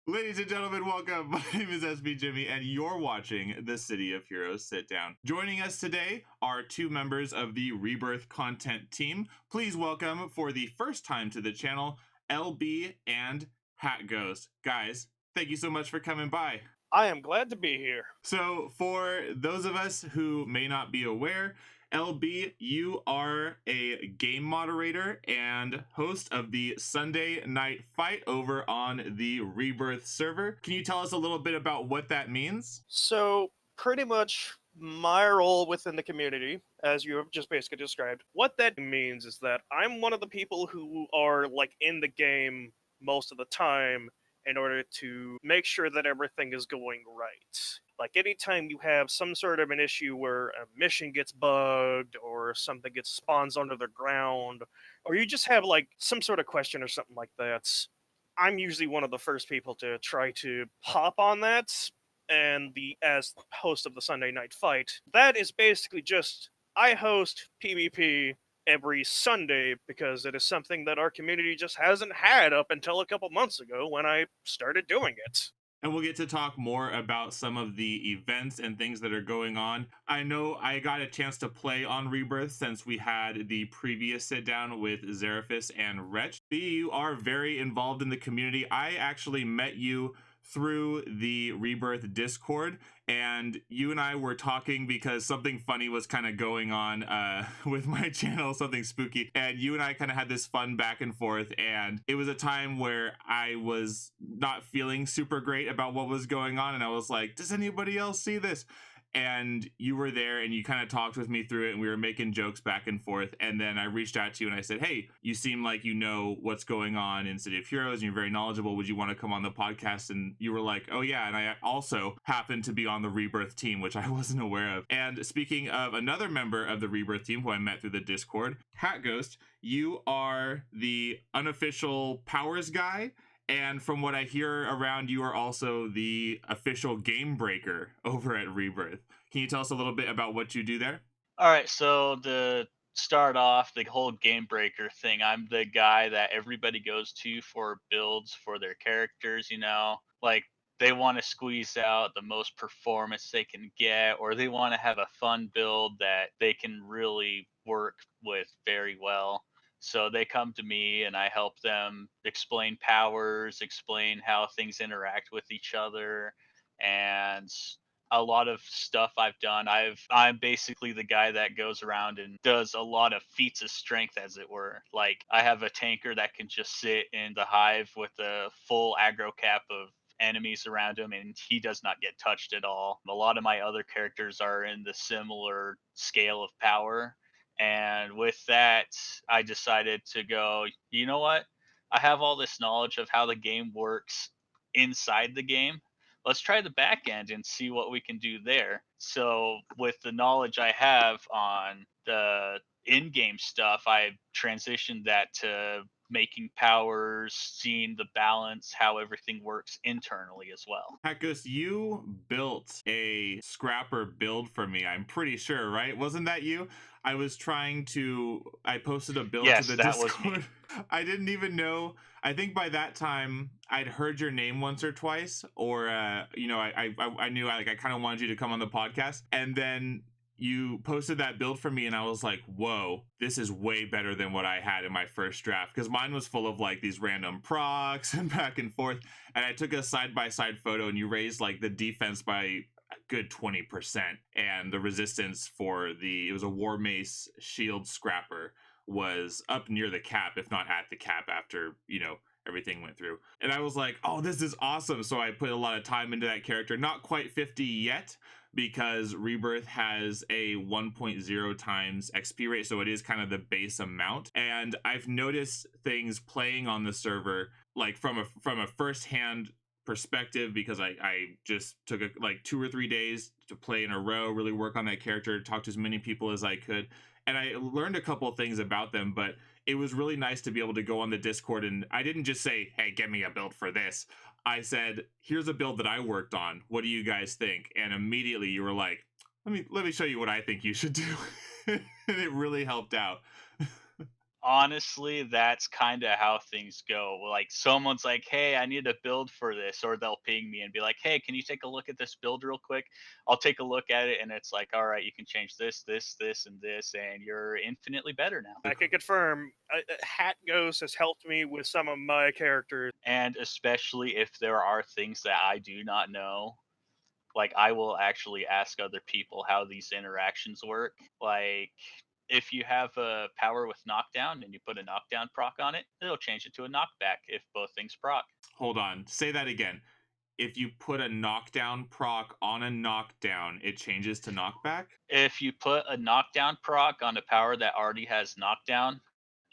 Ladies and gentlemen, welcome. My name is SB Jimmy, and you're watching the City of Heroes Sit Down. Joining us today are two members of the Rebirth content team. Please welcome, for the first time to the channel, Bee and HatGhost. Guys, thank you so much for coming by. I am glad to be here. So, for those of us who may not be aware, LB, you are a game moderator and host of the Sunday Night Fight over on the Rebirth server. Can you tell us a little bit about what that means? So, pretty much my role within the community, as you have just basically described, what that means is that I'm one of the people who are like in the game most of the time in order to make sure that everything is going right. Like anytime you have some sort of an issue where a mission gets bugged or something gets spawns under the ground, or you just have like some sort of question or something like that, I'm usually one of the first people to try to hop on that. And as host of the Sunday Night Fight, that is basically just I host PvP every Sunday because it is something that our community just hasn't had up until a couple months ago when I started doing it. And we'll get to talk more about some of the events and things that are going on. I know I got a chance to play on Rebirth since we had the previous sit down with Zeraphis and Wretch. B, you are very involved in the community. I actually met you through the Rebirth Discord, and you and I were talking because something funny was kind of going on with my channel, something spooky, and you and I kind of had this fun back and forth, and it was a time where I was not feeling super great about what was going on, and I was like, does anybody else see this? And you were there and you kind of talked with me through it, and we were making jokes back and forth. And then I reached out to you and I said, hey, you seem like you know what's going on in City of Heroes and you're very knowledgeable. Would you want to come on the podcast? And you were like, oh yeah. And I also happened to be on the Rebirth team, which I wasn't aware of. And speaking of another member of the Rebirth team who I met through the Discord, HatGhost, you are the unofficial powers guy. And from what I hear around, you are also the official game breaker over at Rebirth. Can you tell us a little bit about what you do there? All right, so to start off the whole game breaker thing, I'm the guy that everybody goes to for builds for their characters, like they want to squeeze out the most performance they can get, or they want to have a fun build that they can really work with very well. So they come to me and I help them explain powers, explain how things interact with each other, and a lot of stuff I've done. I'm basically the guy that goes around and does a lot of feats of strength, as it were. Like I have a tanker that can just sit in the hive with a full aggro cap of enemies around him and he does not get touched at all. A lot of my other characters are in the similar scale of power. And with that, I decided to go, you know what? I have all this knowledge of how the game works inside the game. Let's try the back end and see what we can do there. So, with the knowledge I have on the in game stuff, I transitioned that to making powers, seeing the balance, how everything works internally as well. Heckus, you built a scrapper build for me, I'm pretty sure, right? Wasn't that you? I posted a build to Yes, the that was me. Discord. I didn't even know. I think by that time I'd heard your name once or twice, or I knew I kind of wanted you to come on the podcast, and then you posted that build for me and I was like, whoa, this is way better than what I had in my first draft, because mine was full of like these random procs and back and forth, and I took a side-by-side photo and you raised like the defense by a good 20%, and the resistance for it was a War Mace Shield Scrapper, was up near the cap, if not at the cap, after everything went through. And I was like, oh, this is awesome. So I put a lot of time into that character. Not quite 50 yet, because Rebirth has a 1.0 times XP rate, so it is kind of the base amount. And I've noticed things playing on the server, like from a first-hand perspective, because I just took like 2 or 3 days to play in a row, really work on that character, talk to as many people as I could, and I learned a couple of things about them. But it was really nice to be able to go on the Discord, and I didn't just say, hey, get me a build for this. I said, here's a build that I worked on. What do you guys think? And immediately you were like, let me show you what I think you should do. And it really helped out. Honestly, that's kind of how things go. Like someone's like, "Hey, I need a build for this," or they'll ping me and be like, "Hey, can you take a look at this build real quick?" I'll take a look at it, and it's like, "All right, you can change this, this, this, and this, and you're infinitely better now." I can confirm, HatGhost has helped me with some of my characters. And especially if there are things that I do not know, like I will actually ask other people how these interactions work. Like if you have a power with knockdown and you put a knockdown proc on it, it'll change it to a knockback if both things proc. Hold on. Say that again. If you put a knockdown proc on a knockdown, it changes to knockback? If you put a knockdown proc on a power that already has knockdown,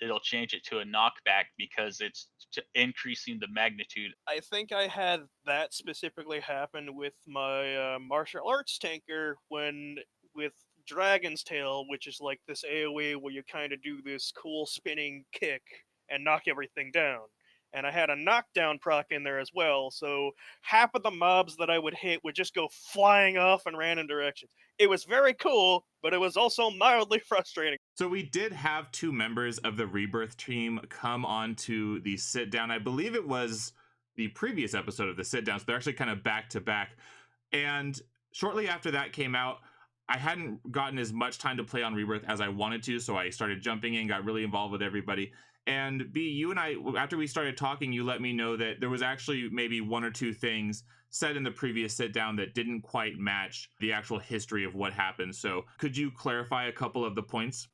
it'll change it to a knockback because it's increasing the magnitude. I think I had that specifically happen with my martial arts tanker when with Dragon's Tail, which is like this AoE where you kind of do this cool spinning kick and knock everything down. And I had a knockdown proc in there as well, so half of the mobs that I would hit would just go flying off in random directions. It was very cool, but it was also mildly frustrating. So we did have two members of the Rebirth team come on to the sit down. I believe it was the previous episode of the sit down. So they're actually kind of back to back. And shortly after that came out, I hadn't gotten as much time to play on Rebirth as I wanted to. So I started jumping in, got really involved with everybody. And B, you and I, after we started talking, you let me know that there was actually maybe one or two things said in the previous sit down that didn't quite match the actual history of what happened. So could you clarify a couple of the points?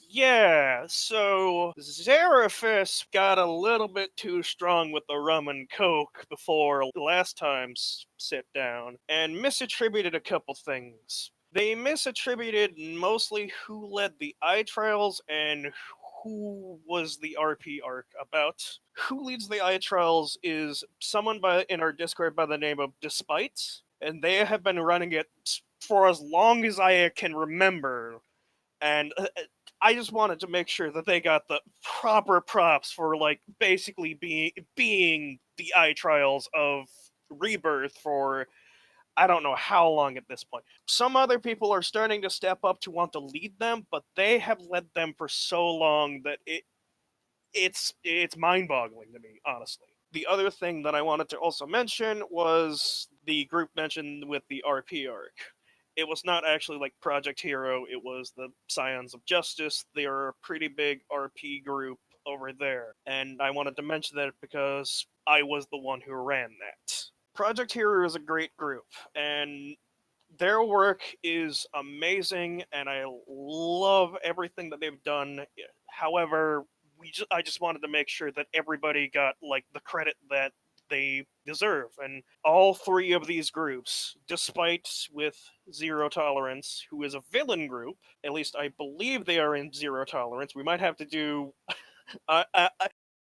Yeah, so Zeraphis got a little bit too strong with the rum and coke before last time's sit down and misattributed a couple things. They misattributed mostly who led the eye trials and who was the RP arc about. Who leads the eye trials is someone in our Discord by the name of Despite, and they have been running it for as long as I can remember. And I just wanted to make sure that they got the proper props for like basically being the eye trials of Rebirth for I don't know how long at this point. Some other people are starting to step up to want to lead them, but they have led them for so long that it's mind-boggling to me, honestly. The other thing that I wanted to also mention was the group mentioned with the RP arc. It was not actually like Project Hero, it was the Scions of Justice. They are a pretty big RP group over there. And I wanted to mention that because I was the one who ran that. Project Hero is a great group, and their work is amazing, and I love everything that they've done. However, I just wanted to make sure that everybody got like the credit that they deserve. And all three of these groups, despite with Zero Tolerance, who is a villain group, at least I believe they are in Zero Tolerance. We might have to do,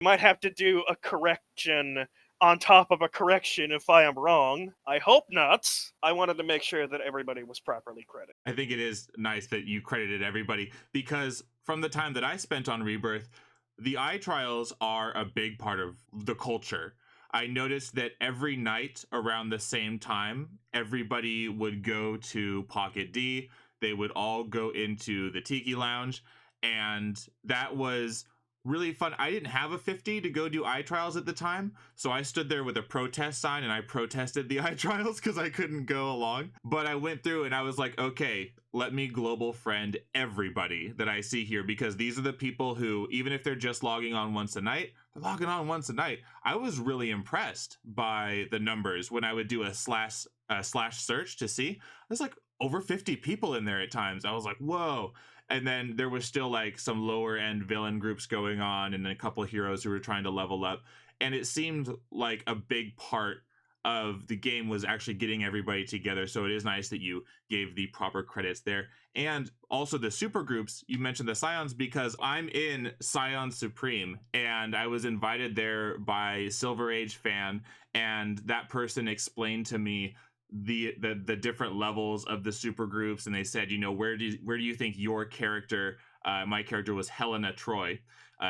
might have to do a correction on top of a correction if I am wrong. I hope not. I wanted to make sure that everybody was properly credited. I think it is nice that you credited everybody because from the time that I spent on Rebirth, the eye trials are a big part of the culture. I noticed that every night around the same time, everybody would go to Pocket D. They would all go into the Tiki Lounge, and that was really fun. I didn't have a 50 to go do eye trials at the time, so I stood there with a protest sign and I protested the eye trials because I couldn't go along. But I went through and I was like, okay, let me global friend everybody that I see here because these are the people who, even if they're just logging on once a night, they're logging on once a night. I was really impressed by the numbers when I would do a slash search to see. There's like over 50 people in there at times. I was like, whoa. And then there was still like some lower end villain groups going on and a couple of heroes who were trying to level up. And it seemed like a big part of the game was actually getting everybody together. So it is nice that you gave the proper credits there. And also the super groups, you mentioned the Scions because I'm in Scion Supreme and I was invited there by Silver Age fan, and that person explained to me the different levels of the super groups, and they said, you know, where do you think your character, my character was Helena Troy,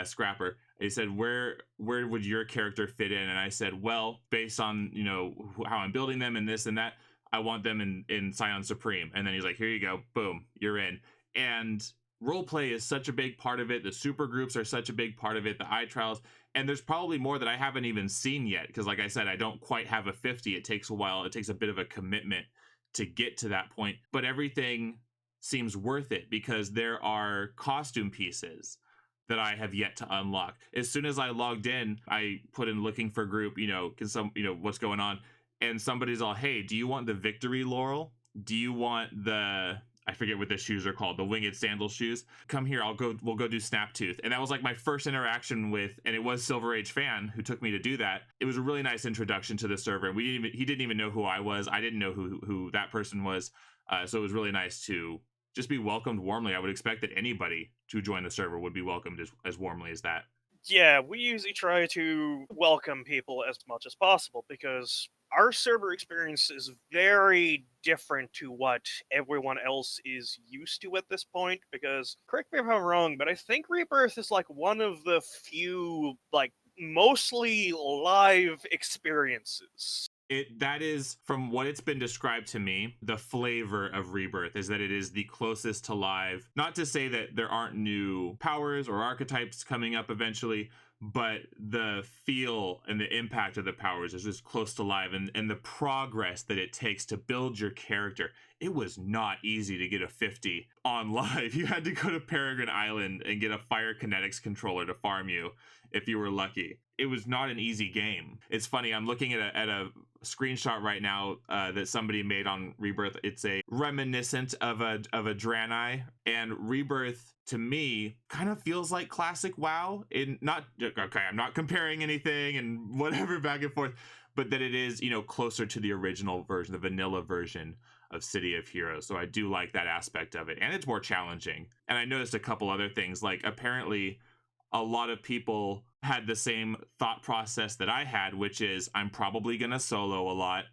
Scrapper. They said, where would your character fit in? And I said, well, based on, you know, how I'm building them and this and that, I want them in Scion Supreme. And then he's like, here you go, boom, you're in. And role play is such a big part of it. The super groups are such a big part of it. The eye trials, and there's probably more that I haven't even seen yet. Because, like I said, I don't quite have a 50. It takes a while. It takes a bit of a commitment to get to that point. But everything seems worth it because there are costume pieces that I have yet to unlock. As soon as I logged in, I put in looking for group. What's going on, and somebody's all, "Hey, do you want the victory laurel? Do you want the?" I forget what the shoes are called, the winged sandal shoes. Come here, we'll go do Snaptooth. And that was like my first interaction with, and it was Silver Age Fan who took me to do that. It was a really nice introduction to the server. He didn't even know who I was. I didn't know who that person was. So it was really nice to just be welcomed warmly. I would expect that anybody to join the server would be welcomed as warmly as that. Yeah, we usually try to welcome people as much as possible because our server experience is very different to what everyone else is used to at this point. Because, correct me if I'm wrong, but I think Rebirth is like one of the few, like, mostly live experiences. That is, from what it's been described to me, the flavor of Rebirth is that it is the closest to live. Not to say that there aren't new powers or archetypes coming up eventually, but the feel and the impact of the powers is just close to live, and the progress that it takes to build your character. It was not easy to get a 50 on live. You had to go to Peregrine Island and get a fire kinetics controller to farm you if you were lucky. It was not an easy game. It's funny, I'm looking at a screenshot right now that somebody made on Rebirth. It's a reminiscent of a Draenei, and Rebirth to me kind of feels like classic WoW. I'm not comparing anything and whatever back and forth, but that it is, closer to the original version, the vanilla version of City of Heroes. So I do like that aspect of it, and it's more challenging. And I noticed a couple other things, like apparently a lot of people had the same thought process that I had, which is I'm probably going to solo a lot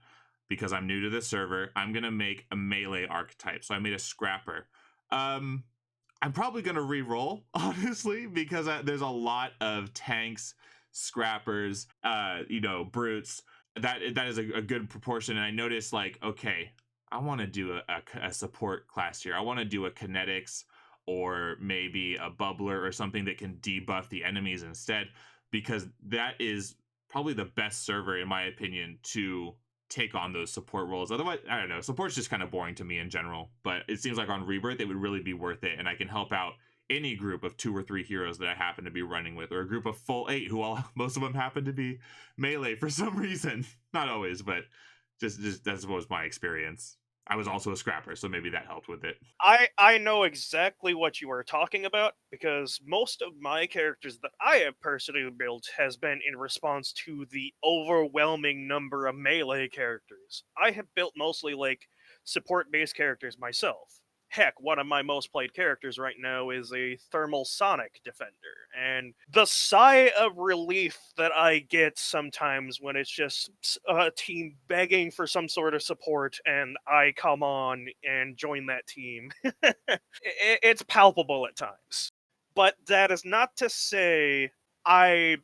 because I'm new to the server. I'm going to make a melee archetype. So I made a scrapper. I'm probably going to re-roll, honestly, because there's a lot of tanks, scrappers, brutes. That is a good proportion. And I noticed, like, okay, I want to do a support class here. I want to do a kinetics or maybe a bubbler or something that can debuff the enemies instead, because that is probably the best server, in my opinion, to take on those support roles. Otherwise, I don't know, support's just kind of boring to me in general, but it seems like on Rebirth, it would really be worth it, and I can help out any group of 2 or 3 heroes that I happen to be running with, or a group of full 8 most of them happen to be melee for some reason. Not always, but just that was my experience. I was also a scrapper, so maybe that helped with it. I know exactly what you are talking about, because most of my characters that I have personally built has been in response to the overwhelming number of melee characters. I have built mostly, like, support-based characters myself. Heck, one of my most played characters right now is a Thermal Sonic Defender, and the sigh of relief that I get sometimes when it's just a team begging for some sort of support and I come on and join that team, it's palpable at times. But that is not to say I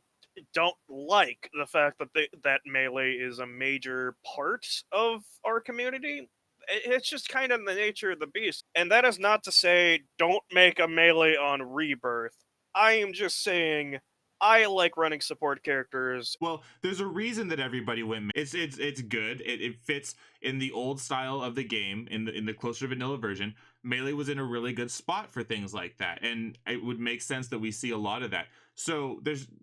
don't like the fact that that melee is a major part of our community. It's just kind of the nature of the beast. And that is not to say don't make a melee on Rebirth. I am just saying I like running support characters. Well, there's a reason that everybody went. It's good. It fits in the old style of the game, in the closer vanilla version. Melee was in a really good spot for things like that, and it would make sense that we see a lot of that. So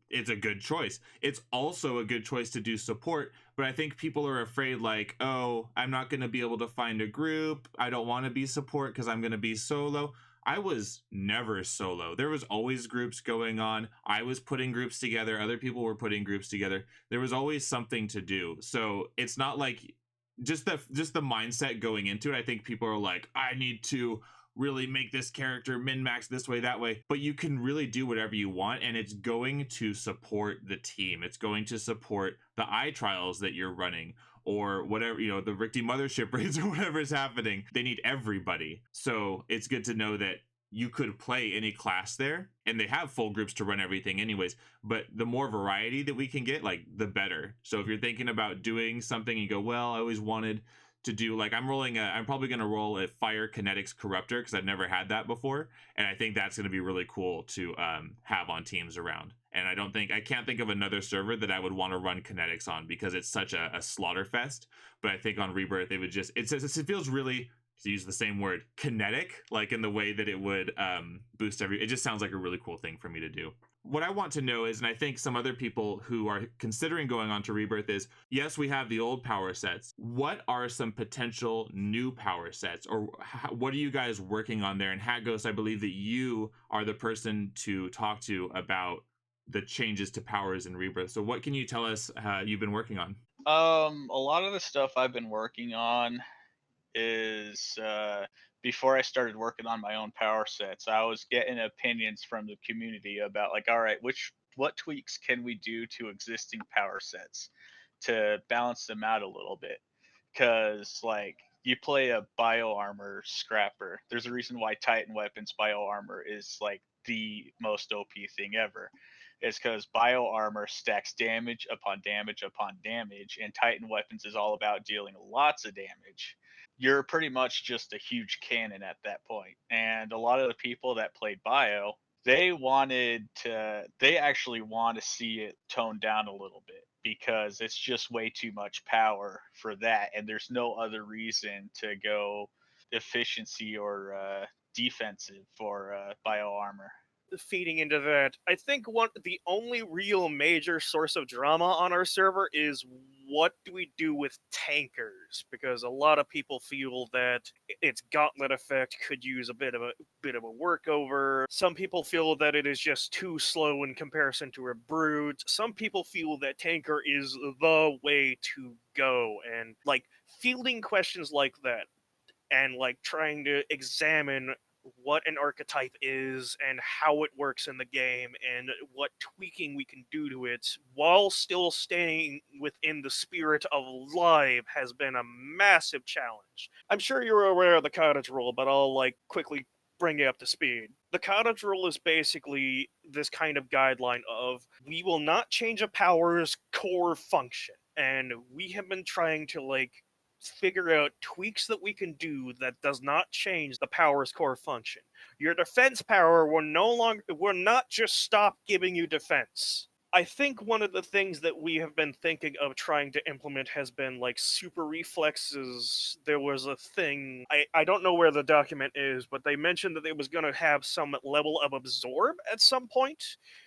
it's a good choice. It's also a good choice to do support, but I think people are afraid, like, oh, I'm not going to be able to find a group. I don't want to be support because I'm going to be solo. I was never solo. There was always groups going on. I was putting groups together. Other people were putting groups together. There was always something to do. So it's not like just the mindset going into it. I think people are like, I need to really make this character min-max this way, that way. But you can really do whatever you want, and it's going to support the team. It's going to support the eye trials that you're running, or whatever, the Richte Mothership raids or whatever is happening. They need everybody. So it's good to know that you could play any class there, and they have full groups to run everything anyways, but the more variety that we can get, like, the better. So if you're thinking about doing something, you go, well, I always wanted to do, like, I'm probably going to roll a Fire Kinetics Corruptor because I've never had that before, and I think that's going to be really cool to have on teams around. And I can't think of another server that I would want to run Kinetics on because it's such a slaughter fest. But I think on Rebirth it would it feels really, to use the same word, kinetic, like in the way that it would boost it just sounds like a really cool thing for me to do. What I want to know is, and I think some other people who are considering going on to Rebirth is, yes, we have the old power sets. What are some potential new power sets, or what are you guys working on there? And HatGhost, I believe that you are the person to talk to about the changes to powers in Rebirth. So what can you tell us you've been working on? A lot of the stuff I've been working on is before I started working on my own power sets, I was getting opinions from the community about, like, all right, what tweaks can we do to existing power sets to balance them out a little bit? Because, like, you play a bio armor scrapper. There's a reason why Titan weapons bio armor is like the most OP thing ever. It's because bio armor stacks damage upon damage upon damage, and Titan weapons is all about dealing lots of damage. You're pretty much just a huge cannon at that point. And a lot of the people that played bio, they actually want to see it toned down a little bit because it's just way too much power for that, and there's no other reason to go efficiency or defensive for bio armor. Feeding into that, I think the only real major source of drama on our server is what do we do with tankers, because a lot of people feel that its gauntlet effect could use a bit of a workover. Some people feel that it is just too slow in comparison to a brute. Some people feel that tanker is the way to go, and like fielding questions like that and like trying to examine what an archetype is and how it works in the game and what tweaking we can do to it while still staying within the spirit of live has been a massive challenge. I'm sure you're aware of the cottage rule, but I'll like quickly bring you up to speed. The cottage rule is basically this kind of guideline of we will not change a power's core function, and we have been trying to like figure out tweaks that we can do that does not change the power's core function. Your defense power will not just stop giving you defense. I think one of the things that we have been thinking of trying to implement has been like super reflexes. There was a thing, I don't know where the document is, but they mentioned that it was going to have some level of absorb at some point.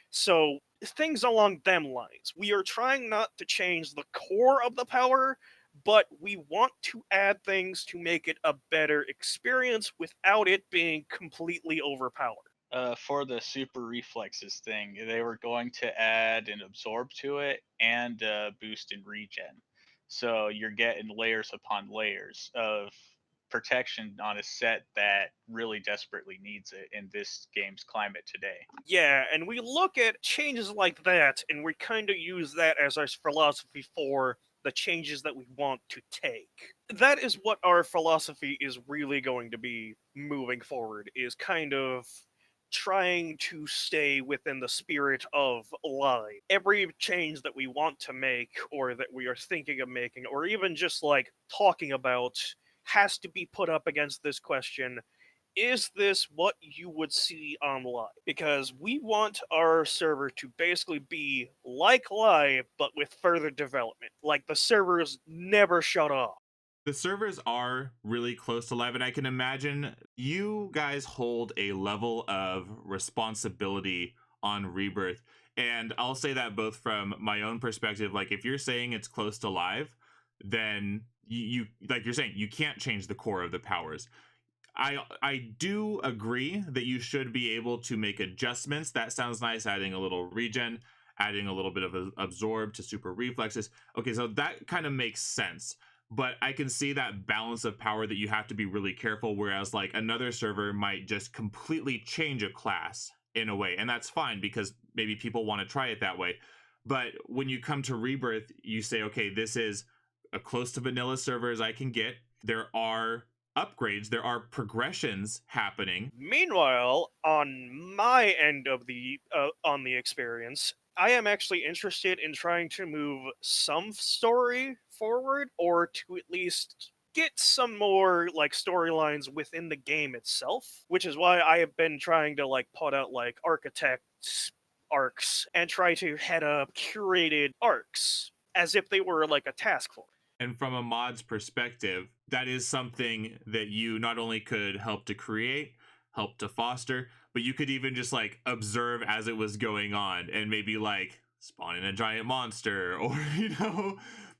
So things along them lines. We are trying not to change the core of the power, but we want to add things to make it a better experience without it being completely overpowered. For the super reflexes thing, they were going to add an absorb to it and boost in regen. So you're getting layers upon layers of protection on a set that really desperately needs it in this game's climate today. Yeah, and we look at changes like that, and we kind of use that as our philosophy for the changes that we want to take. That is what our philosophy is really going to be moving forward, is kind of trying to stay within the spirit of life. Every change that we want to make, or that we are thinking of making, or even just like talking about, has to be put up against this question: is this what you would see online? Because we want our server to basically be like live, but with further development. Like the servers never shut off. The servers are really close to live, and I can imagine you guys hold a level of responsibility on Rebirth. And I'll say that both from my own perspective, like if you're saying it's close to live, then you like you're saying you can't change the core of the powers. I do agree that you should be able to make adjustments. That sounds nice, adding a little regen, adding a little bit of absorb to super reflexes. Okay, so that kind of makes sense. But I can see that balance of power that you have to be really careful, whereas like another server might just completely change a class in a way, and that's fine because maybe people want to try it that way. But when you come to Rebirth, you say, okay, this is a close to vanilla server as I can get. There are upgrades, there are progressions happening. Meanwhile, on my end of the on the experience, I am actually interested in trying to move some story forward, or to at least get some more like storylines within the game itself, which is why I have been trying to like put out like Archetypes arcs and try to head up curated arcs as if they were like a task force. And from a mod's perspective, that is something that you not only could help to create, help to foster, but you could even just like observe as it was going on and maybe like spawn in a giant monster or,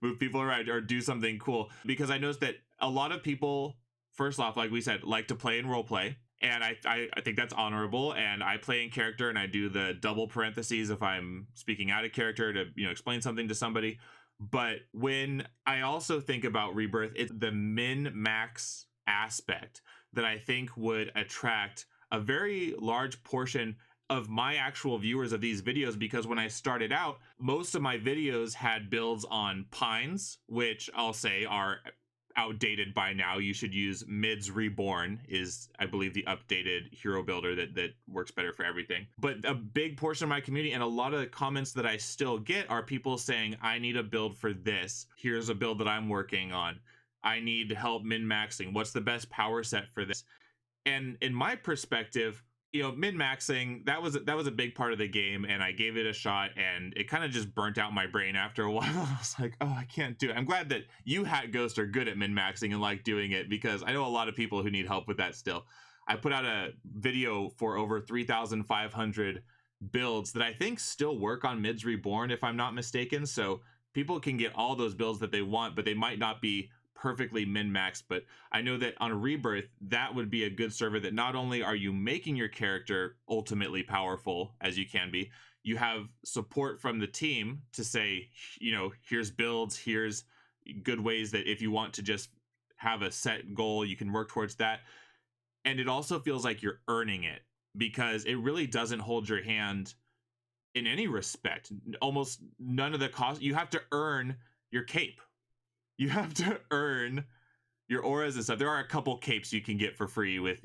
move people around or do something cool. Because I noticed that a lot of people, first off, like we said, like to play in role play. And I think that's honorable. And I play in character and I do the double parentheses if I'm speaking out of character to, explain something to somebody. But when I also think about Rebirth, it's the min-max aspect that I think would attract a very large portion of my actual viewers of these videos, because when I started out, most of my videos had builds on Pines, which I'll say are outdated by now. You should use Mids Reborn is, I believe, the updated hero builder that works better for everything. But a big portion of my community and a lot of the comments that I still get are people saying, I need a build for this. Here's a build that I'm working on. I need help min-maxing. What's the best power set for this? And in my perspective, min-maxing, that was a big part of the game, and I gave it a shot, and it kind of just burnt out my brain after a while. I was like, oh, I can't do it. I'm glad that you, HatGhost, are good at min-maxing and like doing it, because I know a lot of people who need help with that still. I put out a video for over 3,500 builds that I think still work on Mids Reborn, if I'm not mistaken, so people can get all those builds that they want, but they might not be perfectly min-maxed. But I know that on Rebirth, that would be a good server that not only are you making your character ultimately powerful as you can be, you have support from the team to say, here's builds, here's good ways that if you want to just have a set goal, you can work towards that. And it also feels like you're earning it, because it really doesn't hold your hand in any respect. Almost none of the cost. You have to earn your cape. You have to earn your auras and stuff. There are a couple capes you can get for free with,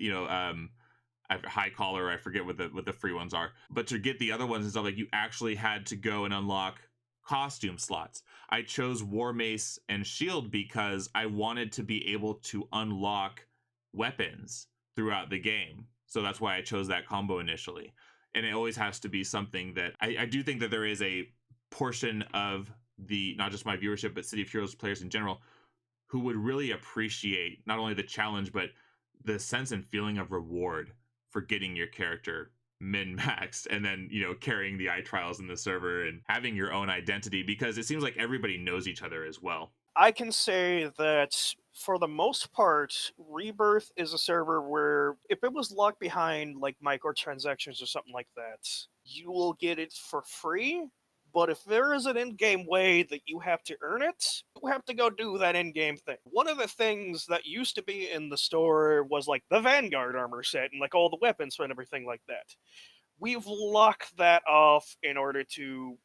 high collar. I forget what the free ones are. But to get the other ones and stuff, like, you actually had to go and unlock costume slots. I chose War Mace and Shield because I wanted to be able to unlock weapons throughout the game. So that's why I chose that combo initially. And it always has to be something that I do think that there is a portion of the, not just my viewership, but City of Heroes players in general, who would really appreciate not only the challenge, but the sense and feeling of reward for getting your character min-maxed and then, carrying the eye trials in the server and having your own identity, because it seems like everybody knows each other as well. I can say that for the most part, Rebirth is a server where if it was locked behind like microtransactions or something like that, you will get it for free. But if there is an in-game way that you have to earn it, you have to go do that in-game thing. One of the things that used to be in the store was like the Vanguard armor set and like all the weapons and everything like that. We've locked that off in order to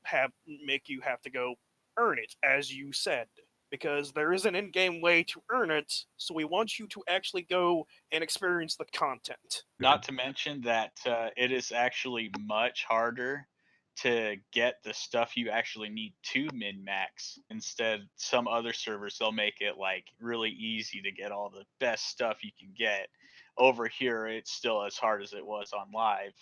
make you have to go earn it, as you said, because there is an in-game way to earn it, so we want you to actually go and experience the content. Not to mention that it is actually much harder to get the stuff you actually need to min-max. Instead, some other servers, they'll make it like really easy to get all the best stuff you can get. Over here, it's still as hard as it was on live.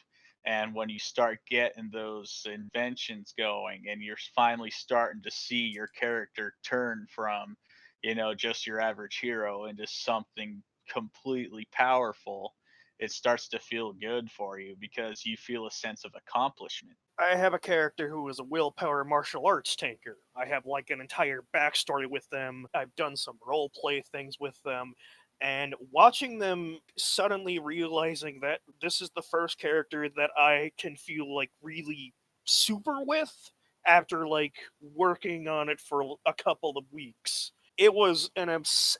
And when you start getting those inventions going and you're finally starting to see your character turn from, just your average hero into something completely powerful, it starts to feel good for you because you feel a sense of accomplishment. I have a character who is a willpower martial arts tanker. I have like an entire backstory with them. I've done some role play things with them. And watching them suddenly realizing that this is the first character that I can feel like really super with after like working on it for a couple of weeks. It was an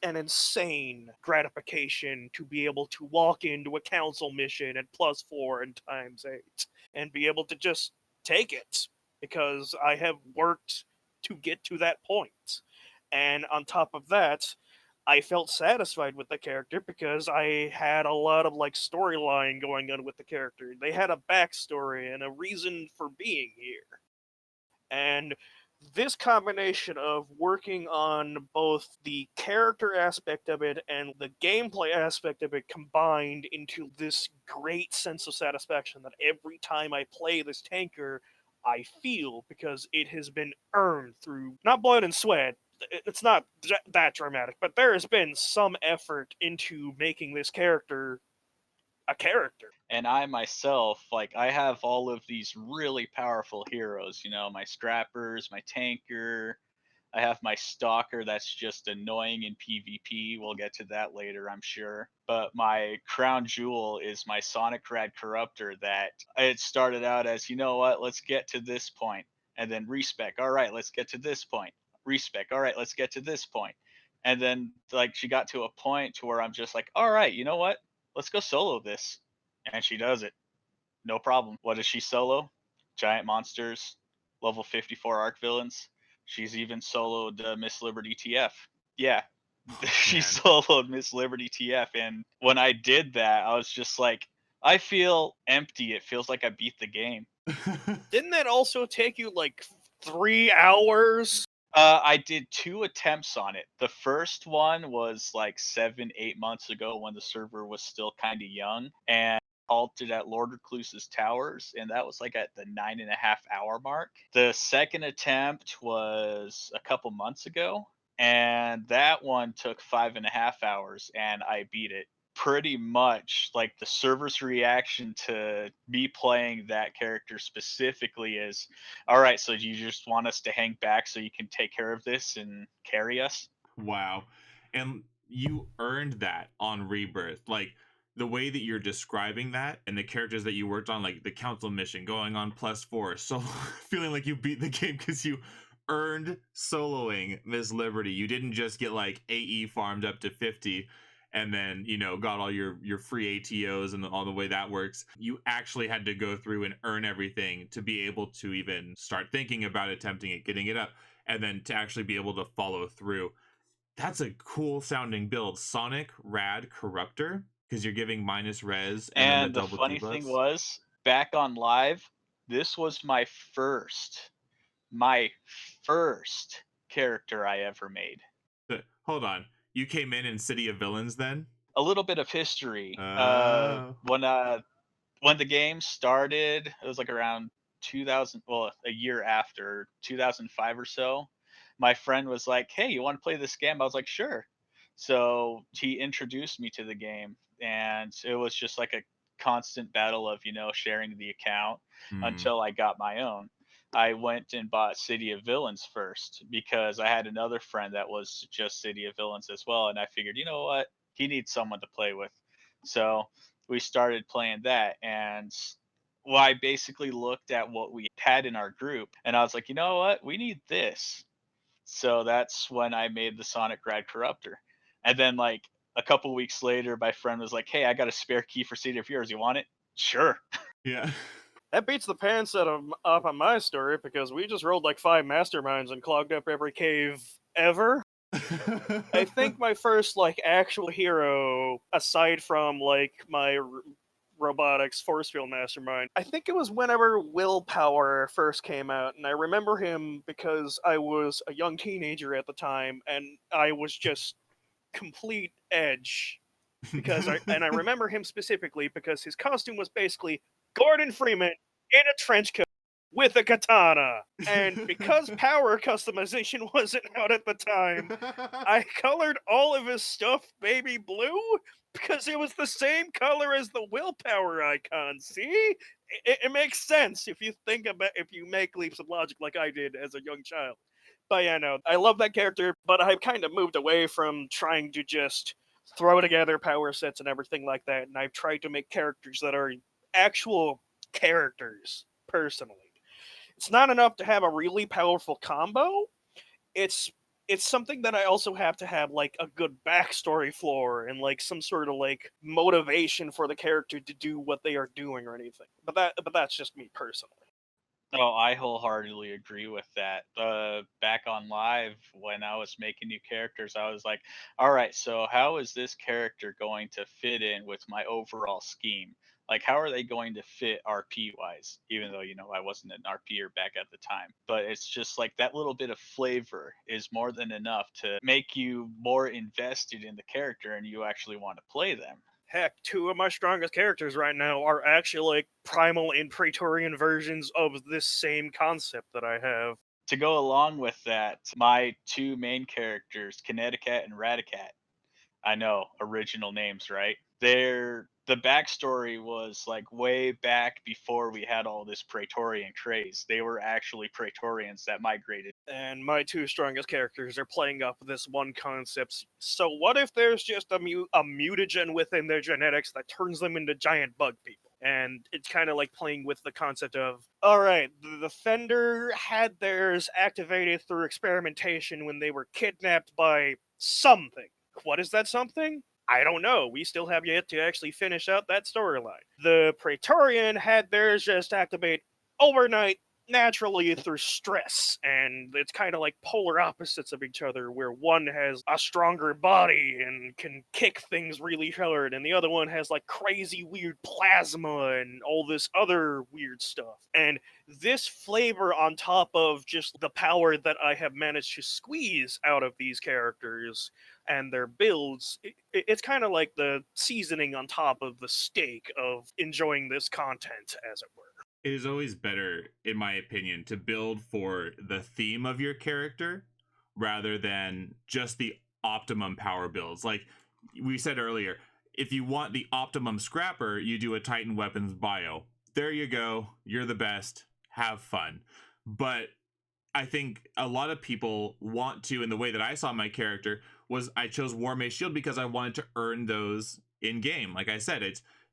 insane gratification to be able to walk into a council mission at +4 and ×8 and be able to just take it because I have worked to get to that point. And on top of that, I felt satisfied with the character because I had a lot of like storyline going on with the character. They had a backstory and a reason for being here. And this combination of working on both the character aspect of it and the gameplay aspect of it combined into this great sense of satisfaction that every time I play this tanker, I feel, because it has been earned through not blood and sweat. It's not that dramatic, but there has been some effort into making this character a character. And I myself, like, I have all of these really powerful heroes, you know, my scrappers, my tanker. I have my stalker that's just annoying in PvP. We'll get to that later, I'm sure. But my crown jewel is my Sonic Rad Corruptor that it started out as, you know what, let's get to this point. And then respec, all right, let's get to this point. Respec, all right, let's get to this point. And then like she got to a point to where I'm just like, all right, you know what? Let's go solo this. And she does it. No problem. What does she solo? Giant monsters, level 54 arc villains. She's even soloed Miss Liberty TF. Yeah, she Man. soloed Miss Liberty TF. And when I did that, I was just like, I feel empty. It feels like I beat the game. Didn't that also take you like 3 hours? I did 2 attempts on it. The first one was like 7, 8 months ago when the server was still kind of young, and halted at Lord Recluse's towers, and that was like at the 9.5 hour mark. The second attempt was a couple months ago, and that one took 5.5 hours, and I beat it. Pretty much like the server's reaction to me playing that character specifically is, all right, so you just want us to hang back so you can take care of this and carry us? Wow. And you earned that on Rebirth. Like the way that you're describing that and the characters that you worked on, like the council mission going on +4. So feeling like you beat the game because you earned soloing Miss Liberty. You didn't just get like AE farmed up to 50 and then, got all your free ATOs and all the way that works. You actually had to go through and earn everything to be able to even start thinking about attempting it, getting it up, and then to actually be able to follow through. That's a cool sounding build. Sonic Rad Corruptor, because you're giving minus res and then the And the double funny thing debuffs. was, back on live, this was my first character I ever made. But hold on. You came in City of Villains then? A little bit of history. Oh. When the game started, it was like around 2000, well, a year after 2005 or so. My friend was like, "Hey, you want to play this game?" I was like, "Sure." So he introduced me to the game, and it was just like a constant battle of, sharing the account Hmm. until I got my own. I went and bought City of Villains first because I had another friend that was just City of Villains as well, and I figured, you know what, he needs someone to play with. So we started playing that, and well, I basically looked at what we had in our group, and I was like, you know what, we need this. So that's when I made the Sonic Rad Corruptor. And then like a couple weeks later, my friend was like, "Hey, I got a spare key for City of Heroes. You want it?" Sure. Yeah. That beats the pants up on my story because we just rolled like 5 masterminds and clogged up every cave ever. I think my first like actual hero, aside from like my robotics force field mastermind, I think it was whenever Willpower first came out, and I remember him because I was a young teenager at the time, and I was just complete edge I remember him specifically because his costume was basically Gordon Freeman in a trench coat with a katana. And because power customization wasn't out at the time, I colored all of his stuff baby blue because it was the same color as the willpower icon. See? It makes sense if you make leaps of logic like I did as a young child. But yeah, no, I love that character, but I've kind of moved away from trying to just throw together power sets and everything like that, and I've tried to make characters that are actual characters personally. It's not enough to have a really powerful combo. It's it's something that I also have to have like a good backstory for and like some sort of like motivation for the character to do what they are doing or anything. But that's just me personally. Oh, I wholeheartedly agree with that. Back on live, when I was making new characters, I was like, all right, so how is this character going to fit in with my overall scheme? Like, how are they going to fit RP wise? Even though, I wasn't an RPer back at the time. But it's just like that little bit of flavor is more than enough to make you more invested in the character and you actually want to play them. Heck, two of my strongest characters right now are actually like primal and Praetorian versions of this same concept that I have. To go along with that, my two main characters, Connecticut and Radicat, I know, original names, right? The backstory was like way back before we had all this Praetorian craze. They were actually Praetorians that migrated. And my two strongest characters are playing up this one concept. So what if there's just a mutagen within their genetics that turns them into giant bug people? And it's kind of like playing with the concept of, all right, the Fender had theirs activated through experimentation when they were kidnapped by something. What is that something? I don't know. We still have yet to actually finish out that storyline. The Praetorian had theirs just activate overnight, naturally through stress, and it's kind of like polar opposites of each other, where one has a stronger body and can kick things really hard, and the other one has like crazy weird plasma and all this other weird stuff. And this flavor on top of just the power that I have managed to squeeze out of these characters and their builds, it's kind of like the seasoning on top of the steak of enjoying this content, as it were. It is always better, in my opinion, to build for the theme of your character rather than just the optimum power builds. Like we said earlier, if you want the optimum scrapper, you do a Titan Weapons bio. There you go. You're the best. Have fun. But I think a lot of people want to, and the way that I saw my character was I chose War Mace Shield because I wanted to earn those in game. Like I said,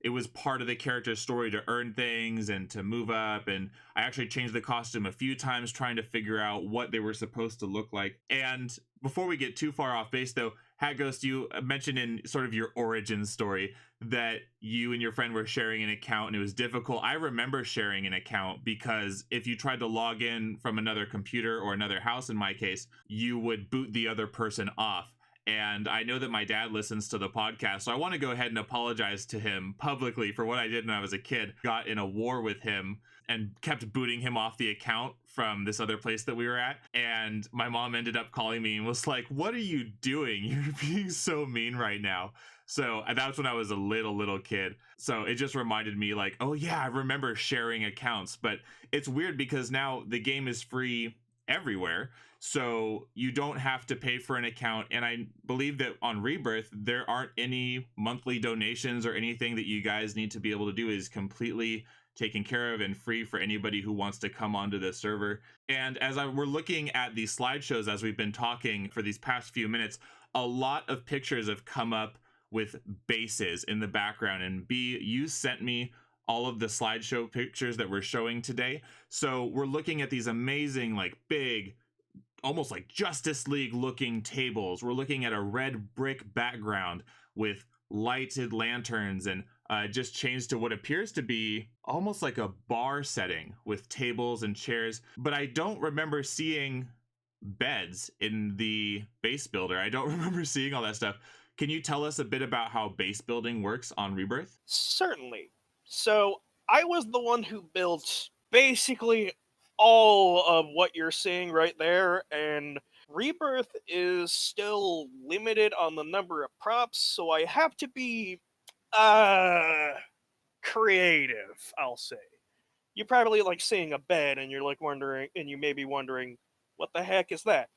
it was part of the character's story to earn things and to move up, and I actually changed the costume a few times trying to figure out what they were supposed to look like. And before we get too far off base though, HatGhost, you mentioned in sort of your origin story that you and your friend were sharing an account and it was difficult. I remember sharing an account because if you tried to log in from another computer or another house, in my case, you would boot the other person off. And I know that my dad listens to the podcast, so I want to go ahead and apologize to him publicly for what I did when I was a kid. Got in a war with him and kept booting him off the account from this other place that we were at. And my mom ended up calling me and was like, "What are you doing? You're being so mean right now." So that's when I was a little kid. So it just reminded me like, oh yeah, I remember sharing accounts. But it's weird because now the game is free everywhere. So you don't have to pay for an account. And I believe that on Rebirth, there aren't any monthly donations or anything that you guys need to be able to do. Is completely taken care of and free for anybody who wants to come onto the server. And as we're looking at these slideshows, as we've been talking for these past few minutes, a lot of pictures have come up with bases in the background. And Bee, you sent me all of the slideshow pictures that we're showing today. So we're looking at these amazing, like big, almost like Justice League looking tables. We're looking at a red brick background with lighted lanterns, and just changed to what appears to be almost like a bar setting with tables and chairs. But I don't remember seeing beds in the base builder. I don't remember seeing all that stuff. Can you tell us a bit about how base building works on Rebirth? Certainly. So I was the one who built basically all of what you're seeing right there, and Rebirth is still limited on the number of props, so I have to be creative, I'll say. You're probably like seeing a bed and you're like wondering, and you may be wondering, what the heck is that?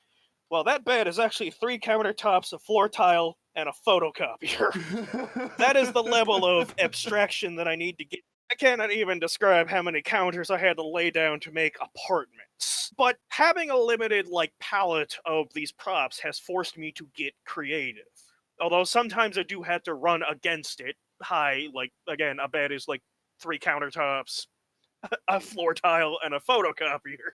Well, that bed is actually 3 countertops, a floor tile, and a photocopier. That is the level of abstraction that I need to get. I cannot even describe how many counters I had to lay down to make apartments. But having a limited palette of these props has forced me to get creative. Although sometimes I do have to run against it. Again, a bed is 3 countertops, a floor tile, and a photocopier.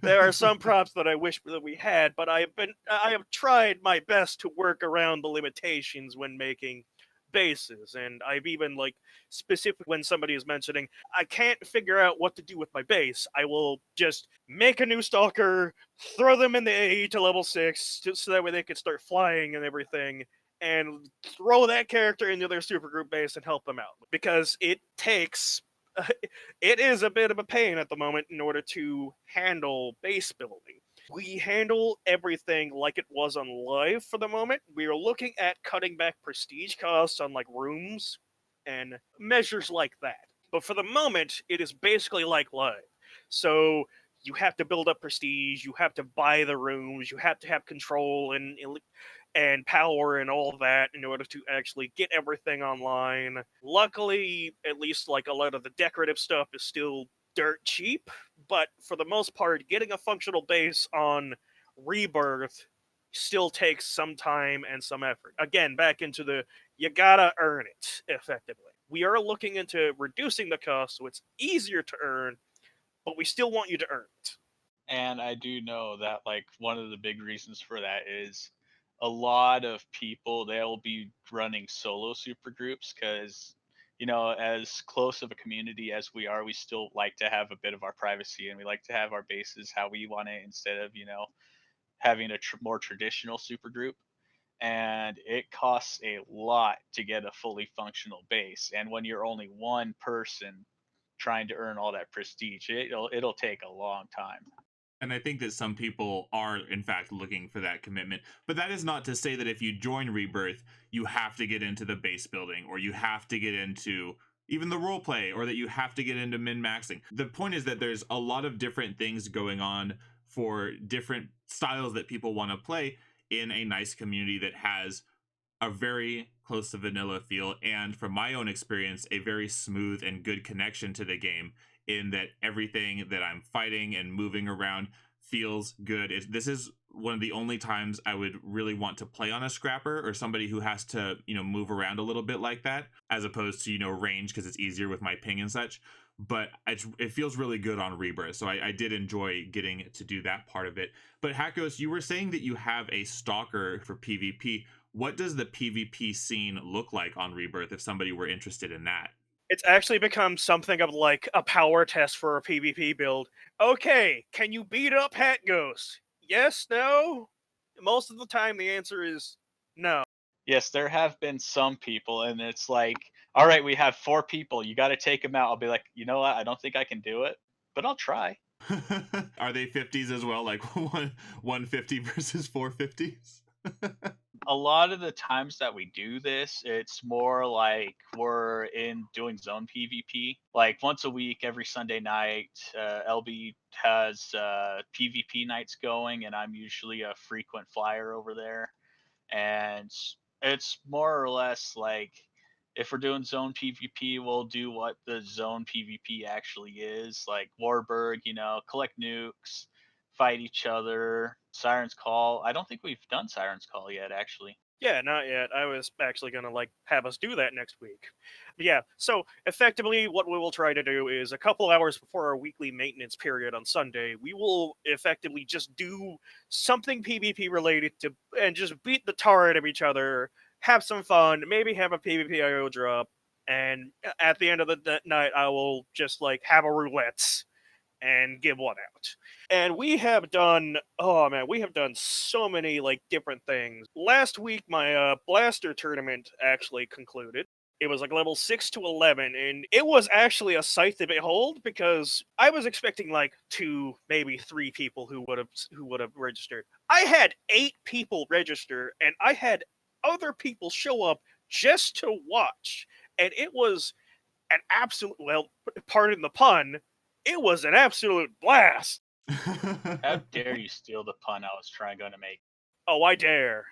There are some props that I wish that we had, but I have tried my best to work around the limitations when making bases, and I've even like specific when somebody is mentioning I can't figure out what to do with my base, I will just make a new stalker, throw them in the AE to level 6 so that way they can start flying and everything, and throw that character into their supergroup base and help them out, because it takes it is a bit of a pain at the moment in order to handle base building. We handle everything like it was on live for the moment. We are looking at cutting back prestige costs on like rooms and measures like that. But for the moment, it is basically like live. So you have to build up prestige, you have to buy the rooms, you have to have control and power and all that in order to actually get everything online. Luckily, at least like a lot of the decorative stuff is still dirt cheap, but for the most part, getting a functional base on Rebirth still takes some time and some effort. Again, back into the you gotta earn it effectively. We are looking into reducing the cost so it's easier to earn, but we still want you to earn it. And I do know that like one of the big reasons for that is a lot of people they'll be running solo super groups because as close of a community as we are, we still like to have a bit of our privacy and we like to have our bases how we want it instead of having a more traditional super group. And it costs a lot to get a fully functional base, and when you're only one person trying to earn all that prestige, it'll take a long time. And I think that some people are, in fact, looking for that commitment. But that is not to say that if you join Rebirth, you have to get into the base building, or you have to get into even the role play, or that you have to get into min-maxing. The point is that there's a lot of different things going on for different styles that people want to play in a nice community that has a very close to vanilla feel, and from my own experience, a very smooth and good connection to the game, in that everything that I'm fighting and moving around feels good. This is one of the only times I would really want to play on a scrapper or somebody who has to, move around a little bit like that, as opposed to, range, because it's easier with my ping and such. But it feels really good on Rebirth, so I did enjoy getting to do that part of it. But HatGhost, you were saying that you have a stalker for PvP. What does the PvP scene look like on Rebirth if somebody were interested in that? It's actually become something of like a power test for a PvP build. Okay, can you beat up HatGhost? Yes, no? Most of the time the answer is no. Yes, there have been some people, and it's like, all right, we have 4 people. You got to take them out. I'll be like, you know what? I don't think I can do it, but I'll try. Are they 50s as well? Like 150 versus 450s? A lot of the times that we do this, it's more like we're doing zone PvP. Like once a week, every Sunday night, LB has PvP nights going, and I'm usually a frequent flyer over there. And it's more or less like if we're doing zone PvP, we'll do what the zone PvP actually is, like Warburg, collect nukes, fight each other. Siren's Call. I don't think we've done Siren's Call yet, actually. Yeah, not yet. I was actually going to have us do that next week. But yeah, so effectively what we will try to do is a couple hours before our weekly maintenance period on Sunday, we will effectively just do something PvP related and just beat the tar out of each other, have some fun, maybe have a PvP IO drop, and at the end of the night I will just have a roulette and give one out. And we have done so many different things. Last week my blaster tournament actually concluded. It was level 6 to 11, and it was actually a sight to behold because I was expecting 2, maybe 3 people who would have registered. I had 8 people register, and I had other people show up just to watch, and it was an absolute, well, pardon the pun, it was an absolute blast. How dare you steal the pun I was going to make? Oh, I dare.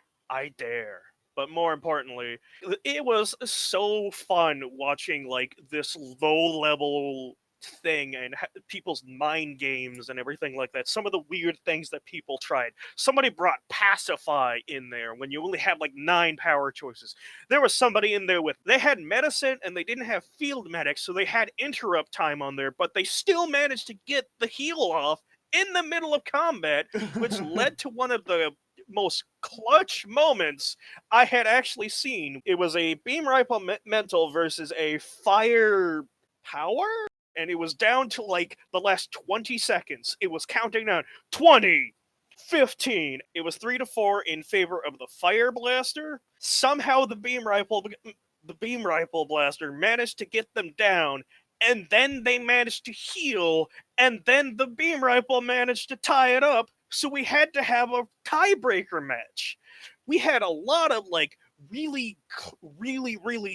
But more importantly, it was so fun watching this low-level thing and people's mind games and everything like that. Some of the weird things that people tried. Somebody brought Pacify in there when you only have 9 power choices. There was somebody in there they had medicine and they didn't have field medics, so they had interrupt time on there, but they still managed to get the heal off in the middle of combat, which led to one of the most clutch moments I had actually seen. It was a beam rifle mental versus a fire power, and it was down to like the last 20 seconds. It was counting down 20, 15. It was 3-4 in favor of the fire blaster. Somehow the beam rifle blaster managed to get them down, and then they managed to heal, and then the beam rifle managed to tie it up. So we had to have a tiebreaker match. We had a lot of like really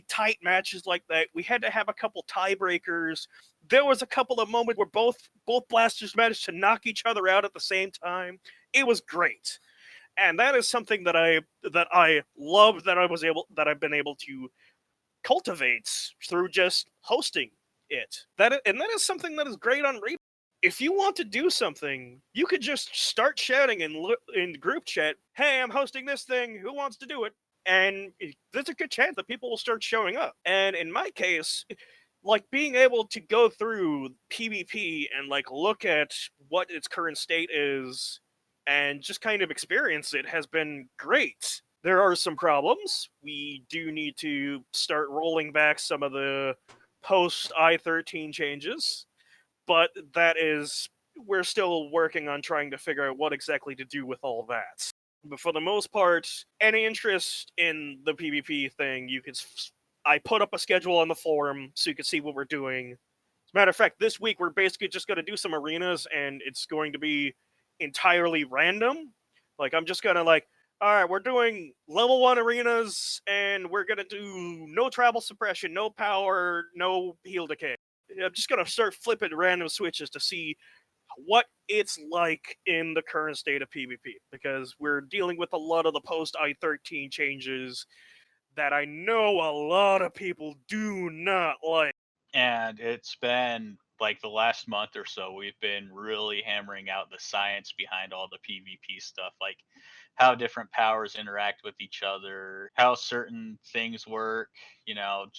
tight matches like that. We had to have a couple tiebreakers. There was a couple of moments where both blasters managed to knock each other out at the same time. It was great. And that is something that I love that I've been able to cultivate through just hosting it. That is something that is great on Rebirth. If you want to do something, you could just start shouting in group chat, "Hey, I'm hosting this thing. Who wants to do it?" And there's a good chance that people will start showing up. And in my case, like being able to go through PvP and like look at what its current state is and just kind of experience it has been great. There are some problems. We do need to start rolling back some of the post I-13 changes, but we're still working on trying to figure out what exactly to do with all that. But for the most part, any interest in the PvP thing, I put up a schedule on the forum so you can see what we're doing. As a matter of fact, this week we're basically just going to do some arenas, and it's going to be entirely random. Like, I'm just going to like, all right, we're doing level 1 arenas, and we're going to do no travel suppression, no power, no heal decay. I'm just going to start flipping random switches to see what it's like in the current state of PvP, because we're dealing with a lot of the post I-13 changes that I know a lot of people do not like. And it's been like the last month or so, we've been really hammering out the science behind all the PvP stuff, like how different powers interact with each other, how certain things work,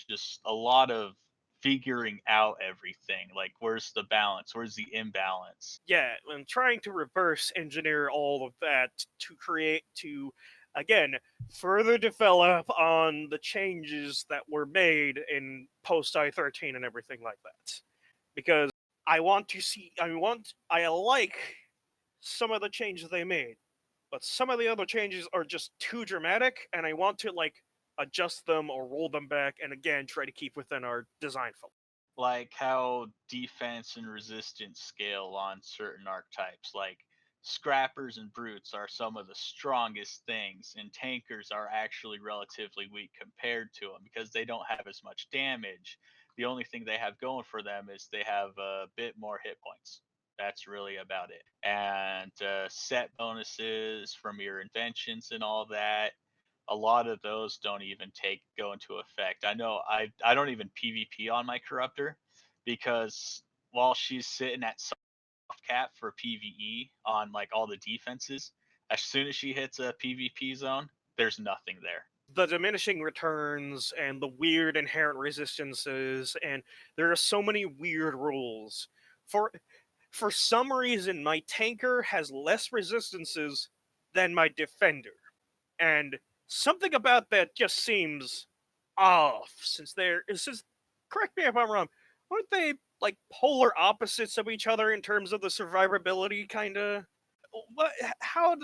just a lot of figuring out everything. Like, where's the balance? Where's the imbalance? Yeah, and trying to reverse engineer all of that to again, further develop on the changes that were made in post I-13 and everything like that. Because I like some of the changes they made, but some of the other changes are just too dramatic, and I want to like adjust them or roll them back, and again try to keep within our design philosophy. Like how defense and resistance scale on certain archetypes. Like scrappers and brutes are some of the strongest things, and tankers are actually relatively weak compared to them because they don't have as much damage. The only thing they have going for them is they have a bit more hit points. That's really about it. And set bonuses from your inventions and all that, a lot of those don't even go into effect. I know I don't even PvP on my corruptor because while she's sitting at soft cap for PvE on like all the defenses, as soon as she hits a PvP zone, there's nothing there. The diminishing returns and the weird inherent resistances, and there are so many weird rules. For some reason, my tanker has less resistances than my defender, and something about that just seems off. Since correct me if I'm wrong, aren't they like polar opposites of each other in terms of the survivability, kinda? What? How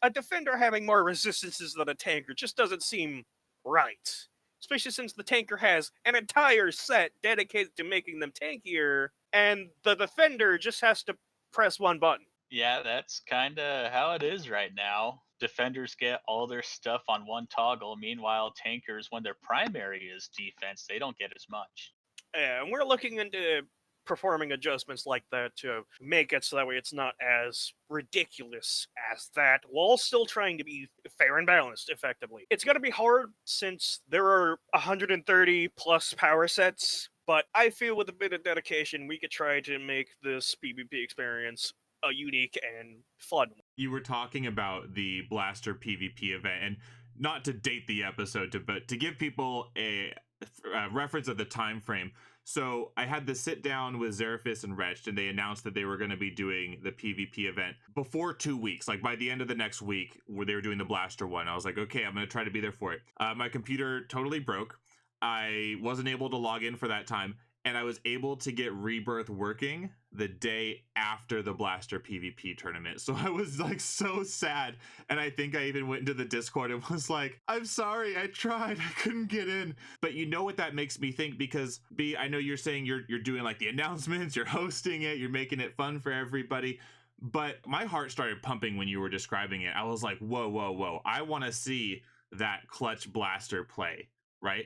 a defender having more resistances than a tanker just doesn't seem right. Especially since the tanker has an entire set dedicated to making them tankier, and the defender just has to press one button. Yeah, that's kind of how it is right now. Defenders get all their stuff on one toggle. Meanwhile, tankers, when their primary is defense, they don't get as much. And we're looking into performing adjustments like that to make it so that way it's not as ridiculous as that, while still trying to be fair and balanced effectively. It's going to be hard since there are 130 plus power sets, but I feel with a bit of dedication we could try to make this PvP experience a unique and fun one. You were talking about the Blaster PvP event, and not to date the episode, but to give people a reference of the time frame. So I had the sit down with Xeraphis and Wretched, and they announced that they were going to be doing the PvP event before 2 weeks. Like by the end of the next week, where they were doing the Blaster one, I was like, okay, I'm going to try to be there for it. My computer totally broke. I wasn't able to log in for that time, and I was able to get Rebirth working the day after the Blaster PvP tournament. So I was like so sad, and I think I even went into the Discord and was like, I'm sorry, I tried, I couldn't get in. But you know what that makes me think, because Bee, I know you're saying you're doing like the announcements, you're hosting it, you're making it fun for everybody. But my heart started pumping when you were describing it. I was like, whoa, whoa, whoa. I want to see that clutch Blaster play, right?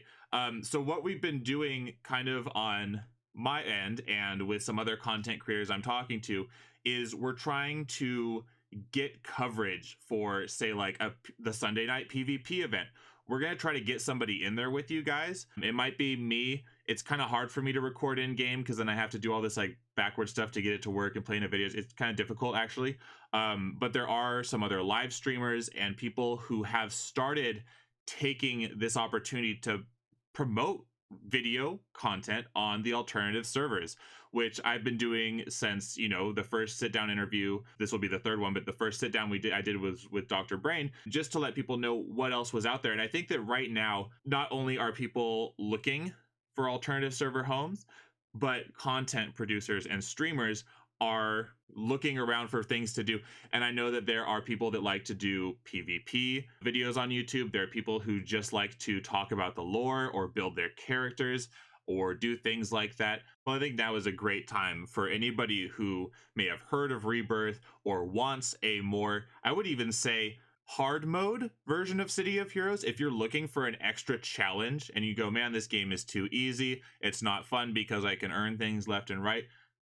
So what we've been doing kind of on my end and with some other content creators I'm talking to is we're trying to get coverage for, say, like the Sunday night PvP event. We're going to try to get somebody in there with you guys. It might be me. It's kind of hard for me to record in game because then I have to do all this like backward stuff to get it to work and play in a video. It's kind of difficult actually. But there are some other live streamers and people who have started taking this opportunity to promote video content on the alternative servers, which I've been doing since, you know, the first sit down interview. This will be the third one, but the first sit down I did was with Dr. Brain, just to let people know what else was out there. And I think that right now, not only are people looking for alternative server homes, but content producers and streamers are looking around for things to do. And I know that there are people that like to do PvP videos on YouTube. There are people who just like to talk about the lore or build their characters or do things like that. Well, I think now is a great time for anybody who may have heard of Rebirth or wants a more, I would even say, hard mode version of City of Heroes. If you're looking for an extra challenge and you go, man, this game is too easy, it's not fun because I can earn things left and right,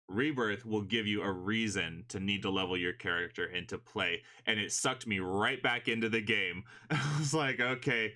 Rebirth will give you a reason to need to level your character and to play. And it sucked me right back into the game. I was like, okay,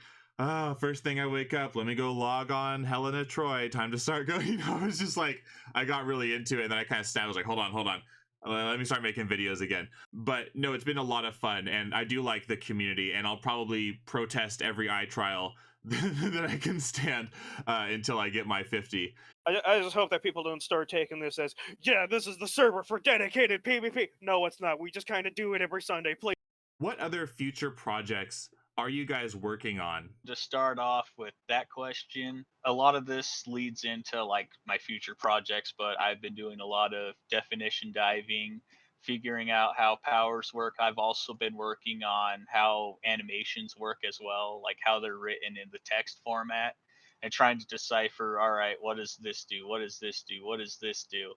first thing I wake up, let me go log on Helena Troy, time to start going. You know, it was just like, I got really into it, and then I kind of I was like, hold on. Let me start making videos again. But no, it's been a lot of fun, and I do like the community, and I'll probably protest every eye trial that I can stand until I get my 50. I just hope that people don't start taking this as, yeah, this is the server for dedicated PvP. No, it's not. We just kind of do it every Sunday. Please. What other future projects are you guys working on? To start off with that question, a lot of this leads into like my future projects, but I've been doing a lot of definition diving, figuring out how powers work. I've also been working on how animations work as well, like how they're written in the text format, and trying to decipher, all right, what does this do? What does this do? What does this do?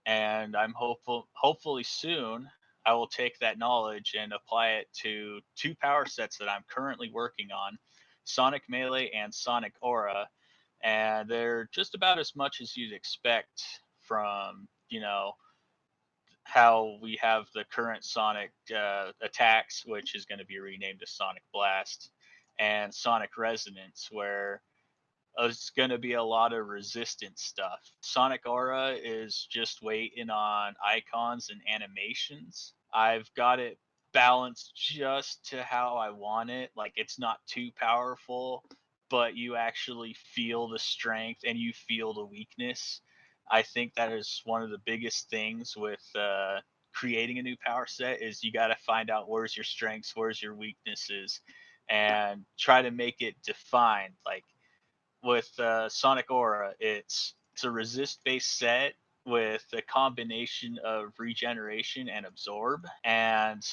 And I'm hopefully soon I will take that knowledge and apply it to two power sets that I'm currently working on, Sonic Melee and Sonic Aura. And they're just about as much as you'd expect from, you know, how we have the current Sonic attacks, which is going to be renamed to Sonic Blast, and Sonic Resonance, where it's going to be a lot of resistance stuff. Sonic Aura is just waiting on icons and animations. I've got it balanced just to how I want it. Like, it's not too powerful, but you actually feel the strength and you feel the weakness. I think that is one of the biggest things with creating a new power set is you got to find out where's your strengths, where's your weaknesses, and try to make it defined. Like, with Sonic Aura, it's a resist-based set with a combination of regeneration and absorb. And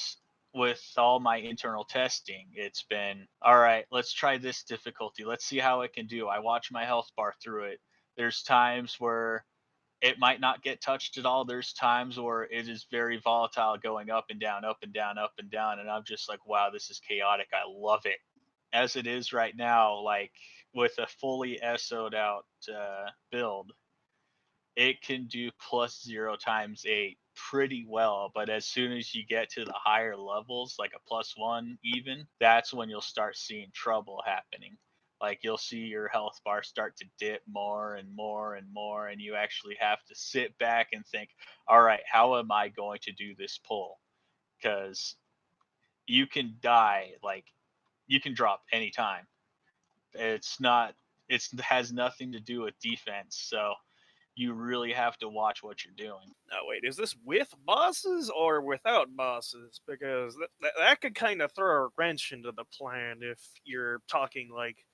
with all my internal testing, it's been, all right, let's try this difficulty. Let's see how it can do. I watch my health bar through it. There's times where it might not get touched at all. There's times where it is very volatile, going up and down, up and down, up and down. And I'm just like, wow, this is chaotic. I love it. As it is right now, like with a fully SO'd out build, it can do +0 × 8 pretty well. But as soon as you get to the higher levels, like a +1 even, that's when you'll start seeing trouble happening. Like, you'll see your health bar start to dip more and more and more, and you actually have to sit back and think, all right, how am I going to do this pull? Because you can die, like, you can drop anytime. It has nothing to do with defense. So you really have to watch what you're doing. Now, wait, is this with bosses or without bosses? Because that could kind of throw a wrench into the plan if you're talking like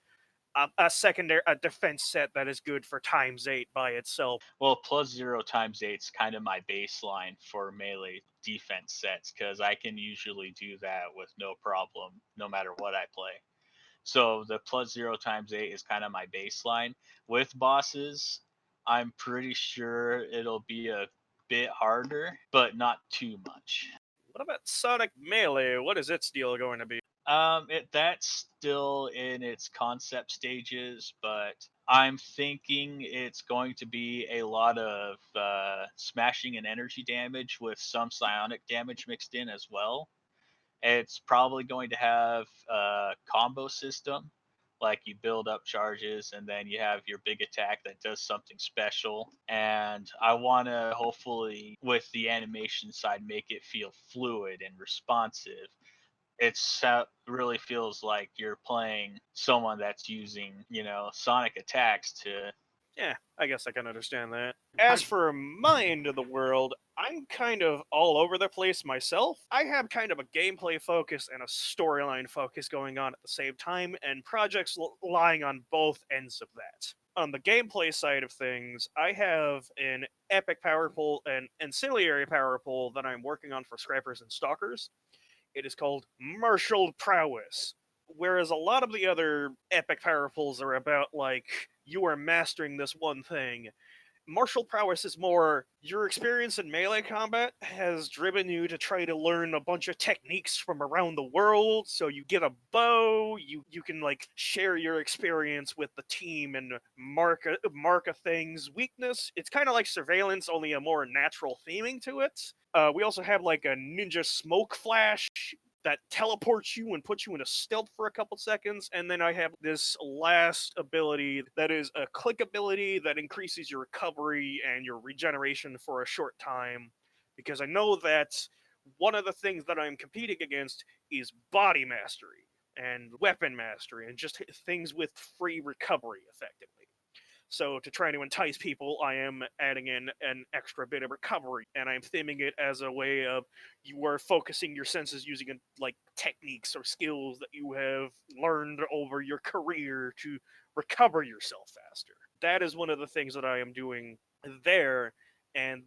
a secondary a defense set that is good for ×8 by itself. Well, +0 ×8 is kind of my baseline for melee defense sets because I can usually do that with no problem, no matter what I play. So the +0 ×8 is kind of my baseline. With bosses, I'm pretty sure it'll be a bit harder, but not too much. What about Sonic Melee? What is its deal going to be? That's still in its concept stages, but I'm thinking it's going to be a lot of smashing and energy damage with some psionic damage mixed in as well. It's probably going to have a combo system, like you build up charges and then you have your big attack that does something special. And I want to hopefully, with the animation side, make it feel fluid and responsive. It's really feels like you're playing someone that's using, sonic attacks to. Yeah, I guess I can understand that. As for my end of the world, I'm kind of all over the place myself. I have kind of a gameplay focus and a storyline focus going on at the same time, and projects lying on both ends of that. On the gameplay side of things, I have an epic power pole and ancillary power pole that I'm working on for Scrappers and Stalkers. It is called Martial Prowess. Whereas a lot of the other epic power pools are about, like, you are mastering this one thing, martial prowess is more your experience in melee combat has driven you to try to learn a bunch of techniques from around the world. So you get a bow, you can like share your experience with the team and mark a thing's weakness. It's kind of like surveillance, only a more natural theming to it. We also have like a ninja smoke flash that teleports you and puts you in a stealth for a couple seconds. And then I have this last ability that is a click ability that increases your recovery and your regeneration for a short time. Because I know that one of the things that I'm competing against is body mastery and weapon mastery and just things with free recovery, effectively. So to try to entice people, I am adding in an extra bit of recovery, and I'm theming it as a way of you are focusing your senses using like techniques or skills that you have learned over your career to recover yourself faster. That is one of the things that I am doing there, and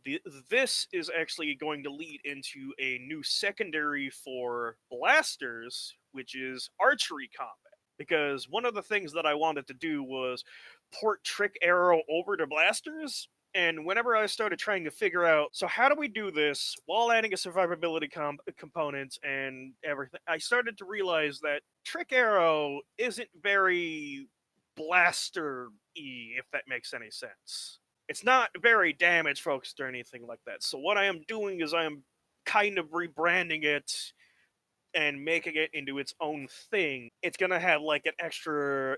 this is actually going to lead into a new secondary for blasters, which is archery combat. Because one of the things that I wanted to do was port trick arrow over to blasters. And whenever I started trying to figure out, so how do we do this while adding a survivability component and everything, I started to realize that trick arrow isn't very blaster-y, if that makes any sense. It's not very damage focused or anything like that. So what I am doing is I am kind of rebranding it and making it into its own thing. It's gonna have like an extra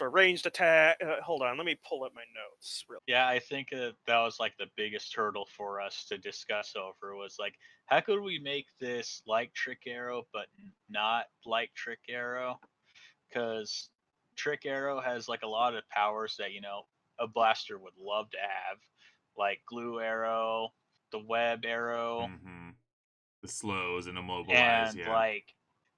ranged attack. Hold on, let me pull up my notes. Yeah, I think that was like the biggest hurdle for us to discuss over was like, how could we make this like Trick Arrow but not like Trick Arrow? Because Trick Arrow has like a lot of powers that a blaster would love to have, like Glue Arrow, the Web Arrow. Mm-hmm. The slows and immobilize, And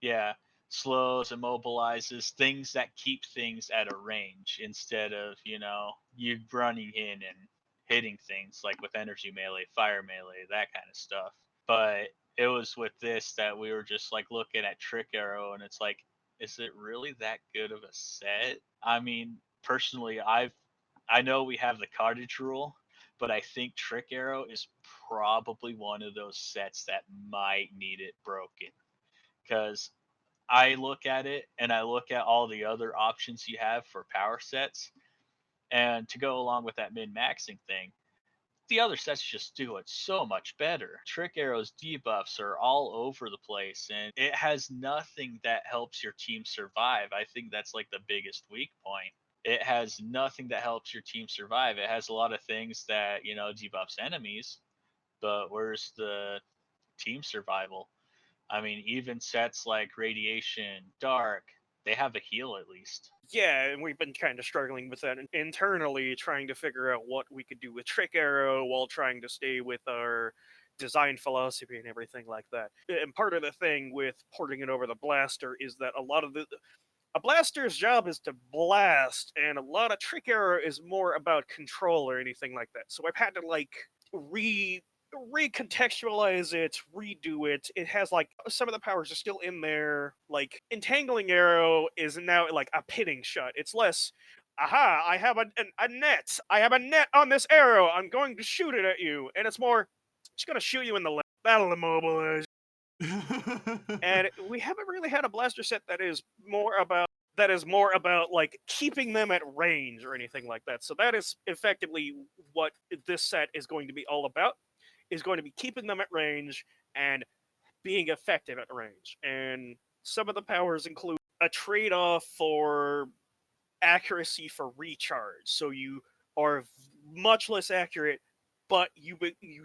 yeah. slows, immobilizes, things that keep things at a range instead of you running in and hitting things like with energy melee, fire melee, that kind of stuff. But it was with this that we were just like looking at Trick Arrow, and it's like, is it really that good of a set? I mean, personally, I know we have the cottage rule, but I think Trick Arrow is probably one of those sets that might need it broken. Because I look at it and I look at all the other options you have for power sets, and to go along with that min maxing thing, the other sets just do it so much better. Trick Arrow's debuffs are all over the place, and it has nothing that helps your team survive. I think that's like the biggest weak point. It has nothing that helps your team survive. It has a lot of things that, debuffs enemies, but where's the team survival? I mean, even sets like Radiation, Dark, they have a heal at least. Yeah, and we've been kind of struggling with that internally, trying to figure out what we could do with Trick Arrow while trying to stay with our design philosophy and everything like that. And part of the thing with porting it over the blaster is that a blaster's job is to blast, and a lot of Trick Arrow is more about control or anything like that. So I've had to like recontextualize it, redo it. It has like some of the powers are still in there. Like Entangling Arrow is now like a pitting shot. It's less, aha, I have a net. I have a net on this arrow. I'm going to shoot it at you. And it's more, just gonna shoot you in the leg. That'll immobilize. And we haven't really had a blaster set that is more about like keeping them at range or anything like that. So that is effectively what this set is going to be all about, is going to be keeping them at range and being effective at range. And some of the powers include a trade-off for accuracy for recharge. So you are much less accurate, but you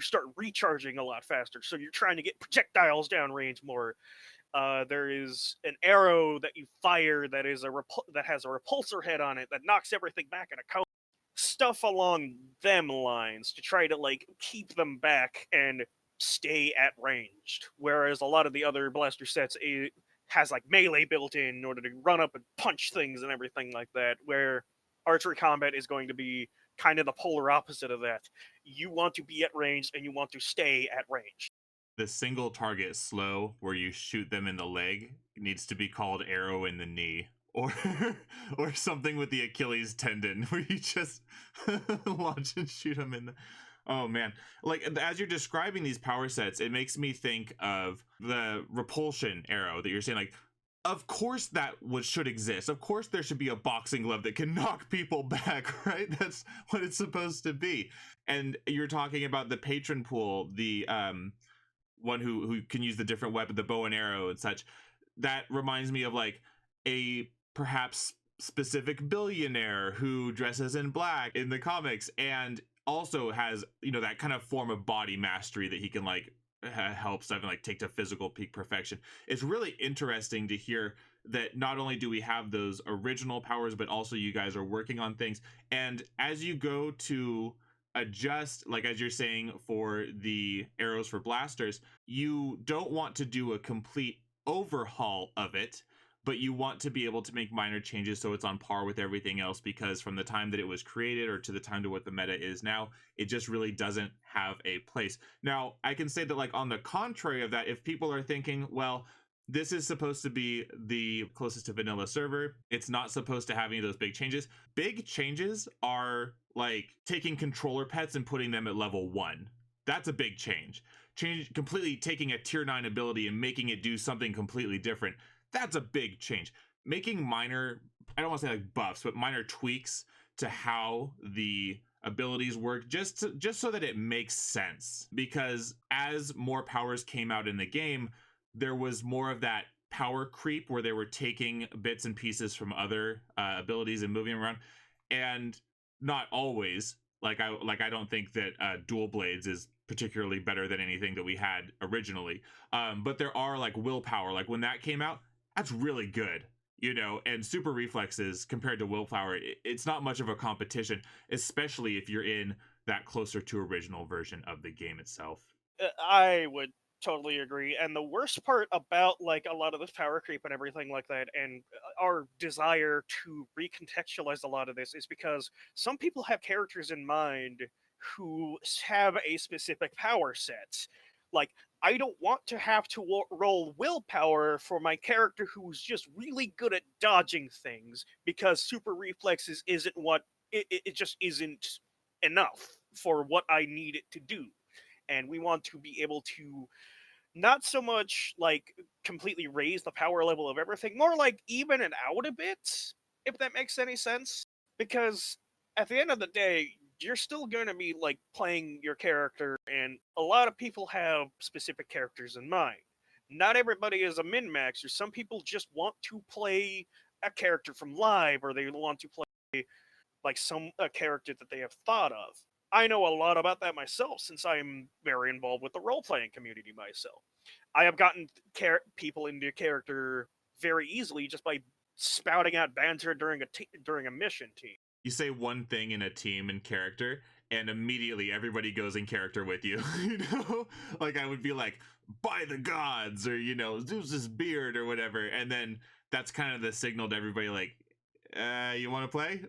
start recharging a lot faster. So you're trying to get projectiles downrange more. There is an arrow that you fire that is that has a repulsor head on it that knocks everything back in a cone. Stuff along them lines to try to like keep them back and stay at ranged. Whereas a lot of the other blaster sets has like melee built in order to run up and punch things and everything like that. Where archery combat is going to be kind of the polar opposite of that. You want to be at range and you want to stay at range. The single target slow where you shoot them in the leg needs to be called arrow in the knee, or or something with the Achilles tendon where you just launch and shoot them in the... Oh man, like as you're describing these power sets, it makes me think of the repulsion arrow that you're saying, like, of course that should exist. Of course there should be a boxing glove that can knock people back, right? That's what it's supposed to be. And you're talking about the patron pool, the one who can use the different weapon, the bow and arrow and such. That reminds me of like a perhaps specific billionaire who dresses in black in the comics and also has, you know, that kind of form of body mastery that he can like help stuff and like take to physical peak perfection. It's really interesting to hear that not only do we have those original powers, but also you guys are working on things. And as you go to adjust, like as you're saying for the arrows for blasters, you don't want to do a complete overhaul of it, but you want to be able to make minor changes so it's on par with everything else, because from the time that it was created or to the time to what the meta is now, it just really doesn't have a place. Now, I can say that like on the contrary of that, if people are thinking, well, this is supposed to be the closest to vanilla server, it's not supposed to have any of those big changes. Big changes are like taking controller pets and putting them at level 1. That's a big change. Completely taking a tier 9 ability and making it do something completely different. That's a big change. Making minor, I don't want to say like buffs, but minor tweaks to how the abilities work, just so that it makes sense. Because as more powers came out in the game, there was more of that power creep where they were taking bits and pieces from other abilities and moving around. And not always. Like I don't think that Dual Blades is particularly better than anything that we had originally. But there are like willpower. Like when that came out, that's really good, you know. And super reflexes compared to willpower, it's not much of a competition, especially if you're in that closer to original version of the game itself. I would totally agree. And the worst part about like a lot of this power creep and everything like that, and our desire to recontextualize a lot of this, is because some people have characters in mind who have a specific power set. Like, I don't want to have to roll willpower for my character who's just really good at dodging things, because super reflexes isn't what it just isn't enough for what I need it to do. And we want to be able to not so much like completely raise the power level of everything, more like even it out a bit, if that makes any sense. Because at the end of the day, you're still going to be like playing your character, and a lot of people have specific characters in mind. Not everybody is a min-maxer. Some people just want to play a character from live, or they want to play like a character that they have thought of. I know a lot about that myself, since I'm very involved with the role-playing community myself. I have gotten people into character very easily just by spouting out banter during a mission team. You say one thing in a team in character, and immediately everybody goes in character with you. You know, like I would be like, "By the gods," or Zeus's beard, or whatever, and then that's kind of the signal to everybody, like, you want to play?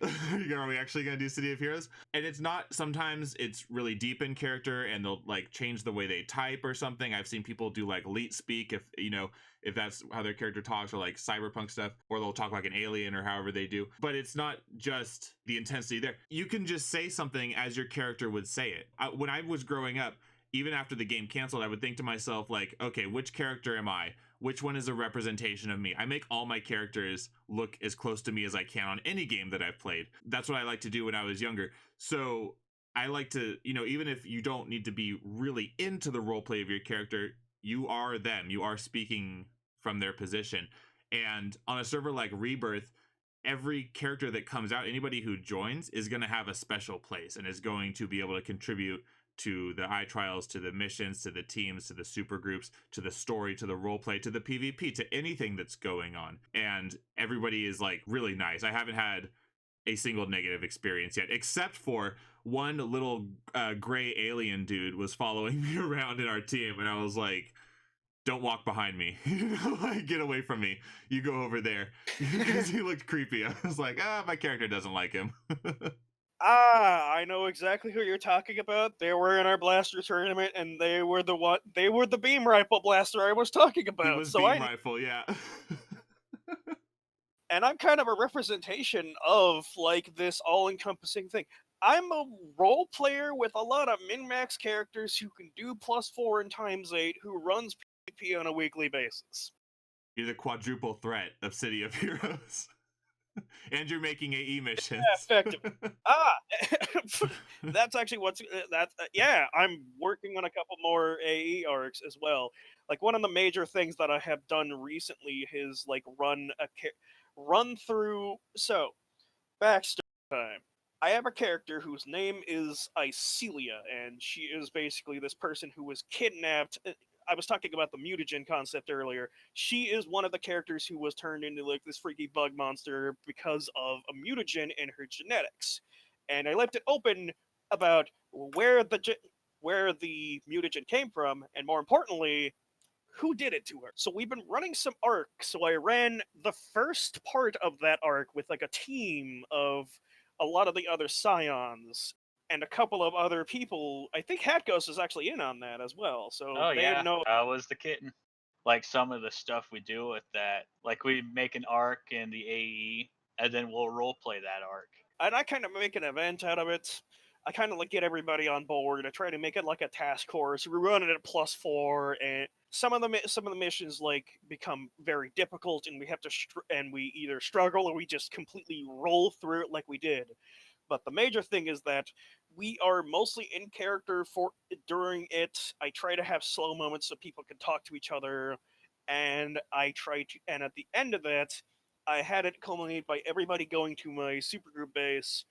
Are we actually going to do City of Heroes? And it's not, sometimes it's really deep in character and they'll like change the way they type or something. I've seen people do like leet speak, if that's how their character talks, or like cyberpunk stuff, or they'll talk like an alien or however they do. But it's not just the intensity there. You can just say something as your character would say it. When I was growing up, even after the game canceled, I would think to myself, like, okay, which character am I? Which one is a representation of me? I make all my characters look as close to me as I can on any game that I've played. That's what I like to do when I was younger. So I like to, even if you don't need to be really into the roleplay of your character, you are them. You are speaking from their position. And on a server like Rebirth, every character that comes out, anybody who joins, is going to have a special place and is going to be able to contribute to the eye trials, to the missions, to the teams, to the super groups, to the story, to the roleplay, to the PvP, to anything that's going on. And everybody is like really nice. I haven't had a single negative experience yet, except for one little gray alien dude was following me around in our team, and I was like, don't walk behind me. Like, get away from me. You go over there. Because he looked creepy. I was like, my character doesn't like him. I know exactly who you're talking about. They were in our blaster tournament, and they were the beam rifle blaster I was talking about. He was beam rifle, yeah. And I'm kind of a representation of like this all-encompassing thing. I'm a role player with a lot of min-max characters who can do +4 and ×8, who runs PvP on a weekly basis. You're the quadruple threat of City of Heroes. And you're making AE missions. Yeah, effective. That's actually yeah, I'm working on a couple more AE arcs as well. Like, one of the major things that I have done recently is like run through. So, backstory time. I have a character whose name is Icelia, and she is basically this person who was kidnapped. I was talking about the mutagen concept earlier. She is one of the characters who was turned into like this freaky bug monster because of a mutagen in her genetics. And I left it open about where the mutagen came from, and more importantly, who did it to her. So we've been running some arcs. So I ran the first part of that arc with like a team of a lot of the other Scions and a couple of other people. I think HatGhost is actually in on that as well. So I was the kitten. Like, some of the stuff we do with that, like we make an arc in the AE, and then we'll role play that arc. And I kind of make an event out of it. I kind of like get everybody on board. I try to make it like a task course. We run it at +4, and some of the missions like become very difficult, and we have to and we either struggle or we just completely roll through it like we did. But the major thing is that we are mostly in character during it. I try to have slow moments so people can talk to each other, and and at the end of that, I had it culminate by everybody going to my supergroup base.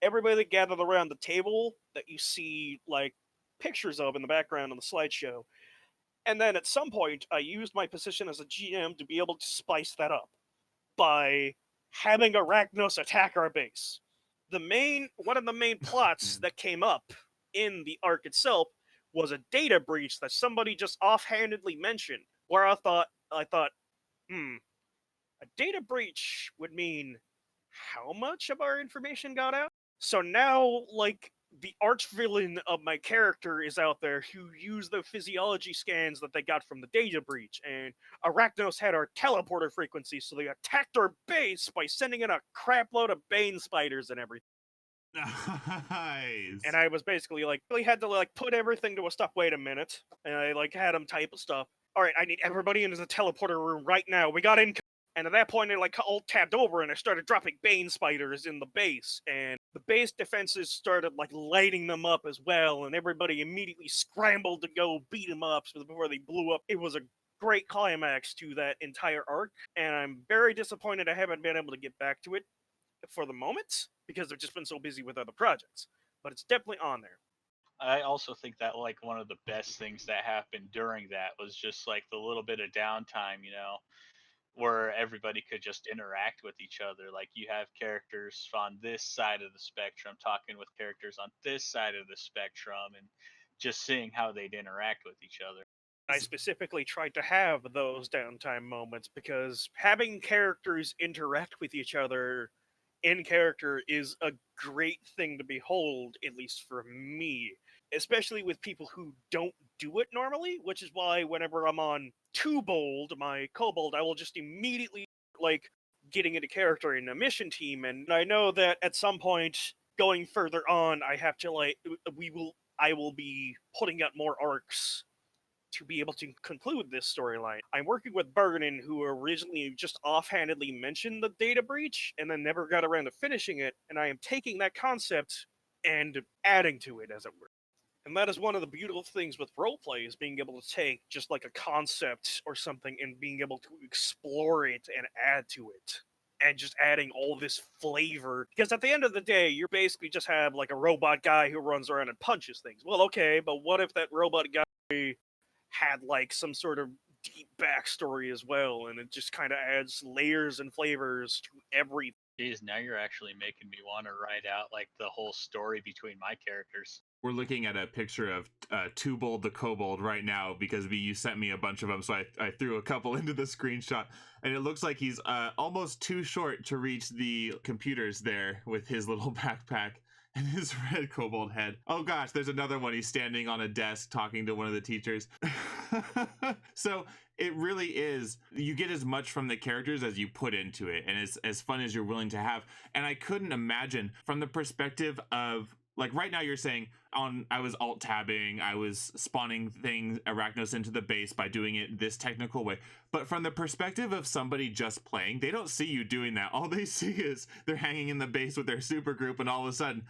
Everybody that gathered around the table that you see like pictures of in the background on the slideshow. And then at some point, I used my position as a GM to be able to spice that up by having Arachnos attack our base. One of the main plots that came up in the arc itself was a data breach that somebody just offhandedly mentioned, where I thought, a data breach would mean how much of our information got out? So now, like, the arch villain of my character is out there who used the physiology scans that they got from the data breach, and Arachnos had our teleporter frequency, so they attacked our base by sending in a crap load of bane spiders and everything. Nice. And I was basically like, really had to like put everything to a stop. Wait a minute, and I like had him type of stuff. All right, I need everybody into the teleporter room right now. We got in. And at that point, I like all tabbed over, and I started dropping bane spiders in the base, and the base defenses started like lighting them up as well, and everybody immediately scrambled to go beat them up before they blew up. It was a great climax to that entire arc, and I'm very disappointed I haven't been able to get back to it for the moment because I've just been so busy with other projects. But it's definitely on there. I also think that like one of the best things that happened during that was just like the little bit of downtime, where everybody could just interact with each other. Like you have characters on this side of the spectrum talking with characters on this side of the spectrum, and just seeing how they'd interact with each other. I specifically tried to have those downtime moments because having characters interact with each other in character is a great thing to behold, at least for me. Especially with people who don't do it normally, which is why whenever I'm on Too Bold, my kobold, I will just immediately like getting into character in a mission team, and I know that at some point going further on, I have to I will be putting out more arcs to be able to conclude this storyline. I'm working with Bergenin, who originally just offhandedly mentioned the data breach and then never got around to finishing it, and I am taking that concept and adding to it, as it were. And that is one of the beautiful things with roleplay, is being able to take just like a concept or something and being able to explore it and add to it. And just adding all this flavor. Because at the end of the day, you basically just have like a robot guy who runs around and punches things. Well, okay, but what if that robot guy had like some sort of deep backstory as well, and it just kind of adds layers and flavors to every. Geez, now you're actually making me want to write out like the whole story between my characters. We're looking at a picture of Too Bold the Kobold right now because you sent me a bunch of them, so I threw a couple into the screenshot, and it looks like he's almost too short to reach the computers there with his little backpack and his red kobold head. Oh gosh, there's another one. He's standing on a desk talking to one of the teachers. So it really is, you get as much from the characters as you put into it, and as fun as you're willing to have. And I couldn't imagine from the perspective of, like, right now you're saying I was alt tabbing, I was spawning things, Arachnos, into the base by doing it this technical way. But from the perspective of somebody just playing, they don't see you doing that. All they see is they're hanging in the base with their super group, and all of a sudden,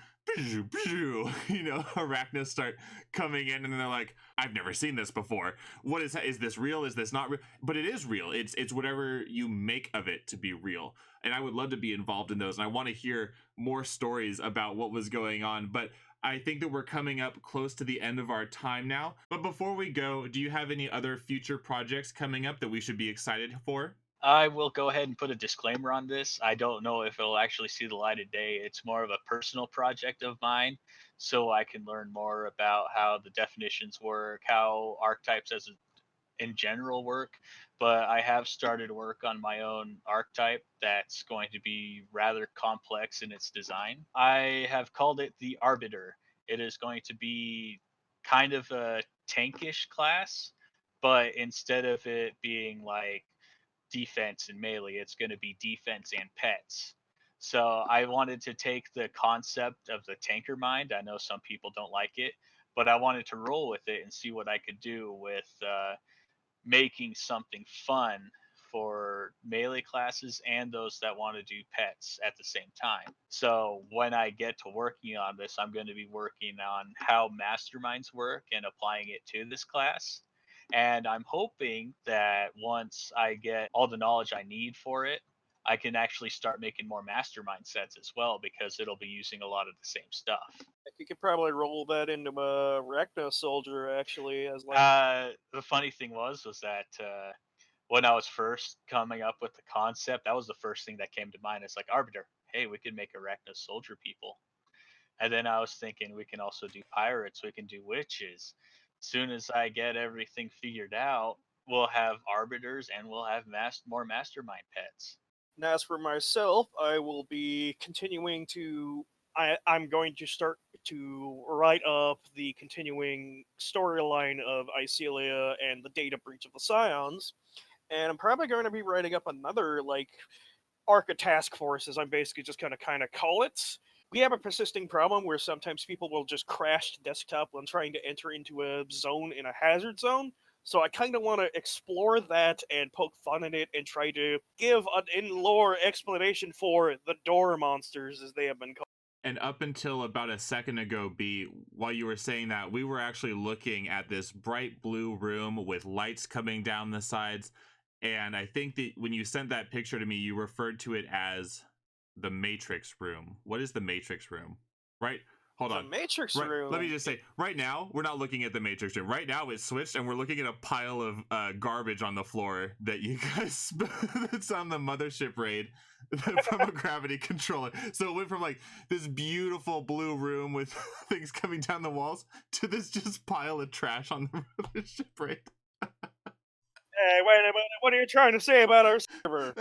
Arachnos start coming in, and they're like, I've never seen this before. What is this real? Is this not real? But it is real. It's whatever you make of it to be real. And I would love to be involved in those, and I want to hear more stories about what was going on. But I think that we're coming up close to the end of our time now. But before we go, do you have any other future projects coming up that we should be excited for? I will go ahead and put a disclaimer on this. I don't know if it'll actually see the light of day. It's more of a personal project of mine, so I can learn more about how the definitions work, how archetypes in general work. But I have started work on my own archetype that's going to be rather complex in its design. I have called it the Arbiter. It is going to be kind of a tankish class, but instead of it being like defense and melee, it's going to be defense and pets. So I wanted to take the concept of the tanker mind. I know some people don't like it, but I wanted to roll with it and see what I could do with making something fun for melee classes and those that want to do pets at the same time. So when I get to working on this, I'm going to be working on how masterminds work and applying it to this class. And I'm hoping that once I get all the knowledge I need for it, I can actually start making more mastermind sets as well, because it'll be using a lot of the same stuff. You could probably roll that into a Rachno soldier, actually, as like. The funny thing was that when I was first coming up with the concept, that was the first thing that came to mind. It's like, Arbiter, hey, we could make Arachno soldier people. And then I was thinking we can also do pirates, we can do witches. As soon as I get everything figured out, we'll have arbiters and we'll have more mastermind pets. And as for myself, I will be continuing to. I'm going to start to write up the continuing storyline of Icelia and the data breach of the Scions, and I'm probably going to be writing up another like Arca task force, as I'm basically just gonna kind of call it. We have a persisting problem where sometimes people will just crash the desktop when trying to enter into a zone in a hazard zone. So I kind of want to explore that and poke fun at it and try to give an in-lore explanation for the door monsters, as they have been called. And up until about a second ago, B, while you were saying that, we were actually looking at this bright blue room with lights coming down the sides. And I think that when you sent that picture to me, you referred to it as the Matrix room. What is the Matrix room? Right Hold The on. Matrix Right, room. let me just say, right now, we're not looking at the Matrix room. Right now, it's switched, and we're looking at a pile of garbage on the floor that you guys that's on the mothership raid from a gravity controller. So it went from like this beautiful blue room with things coming down the walls to this just pile of trash on the mothership raid. Hey, wait a minute. What are you trying to say about our server?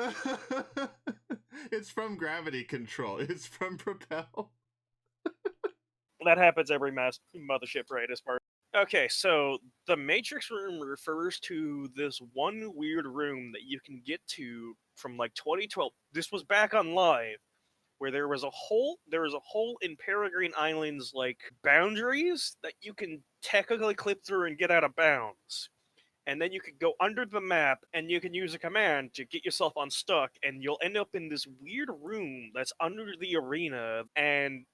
It's from gravity control. It's from Propel. That happens every mothership raid as far. Okay, so the Matrix room refers to this one weird room that you can get to from like 2012. This was back on live, where there was a hole in Peregrine Island's like boundaries that you can technically clip through and get out of bounds. And then you could go under the map and you can use a command to get yourself unstuck, and you'll end up in this weird room that's under the arena. And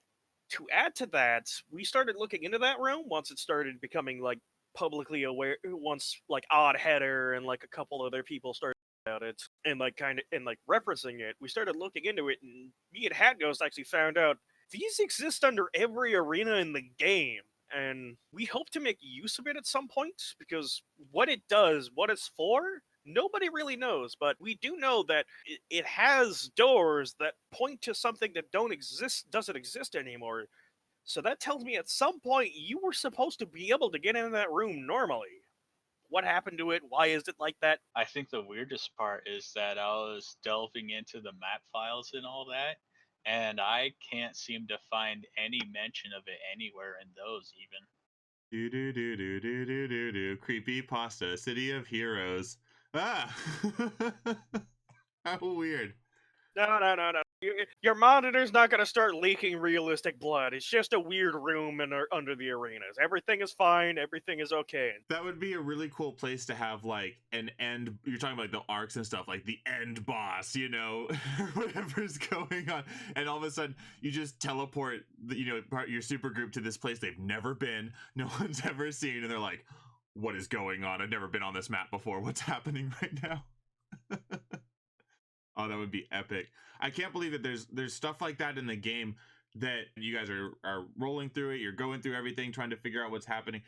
to add to that, we started looking into that room once it started becoming like publicly aware. Once like Odd Header and like a couple other people started about it and like kind of and like referencing it, we started looking into it, and me and HatGhost actually found out these exist under every arena in the game. And we hope to make use of it at some point, because what it does, what it's for, nobody really knows. But we do know that it has doors that point to something that doesn't exist anymore. So that tells me at some point you were supposed to be able to get into that room normally. What happened to it? Why is it like that? I think the weirdest part is that I was delving into the map files and all that, and I can't seem to find any mention of it anywhere in those even. Do do do do do do do do. Creepy pasta, city of heroes. Ah, how weird. No. Your monitor's not going to start leaking realistic blood. It's just a weird room under the arenas. Everything is fine. Everything is okay. That would be a really cool place to have like an end. You're talking about like the arcs and stuff, like the end boss, you know, whatever's going on, and all of a sudden you just teleport, your super group to this place they've never been, no one's ever seen, and they're like, "What is going on? I've never been on this map before. What's happening right now?" Oh, that would be epic. I can't believe that there's stuff like that in the game that you guys are rolling through it. You're going through everything, trying to figure out what's happening.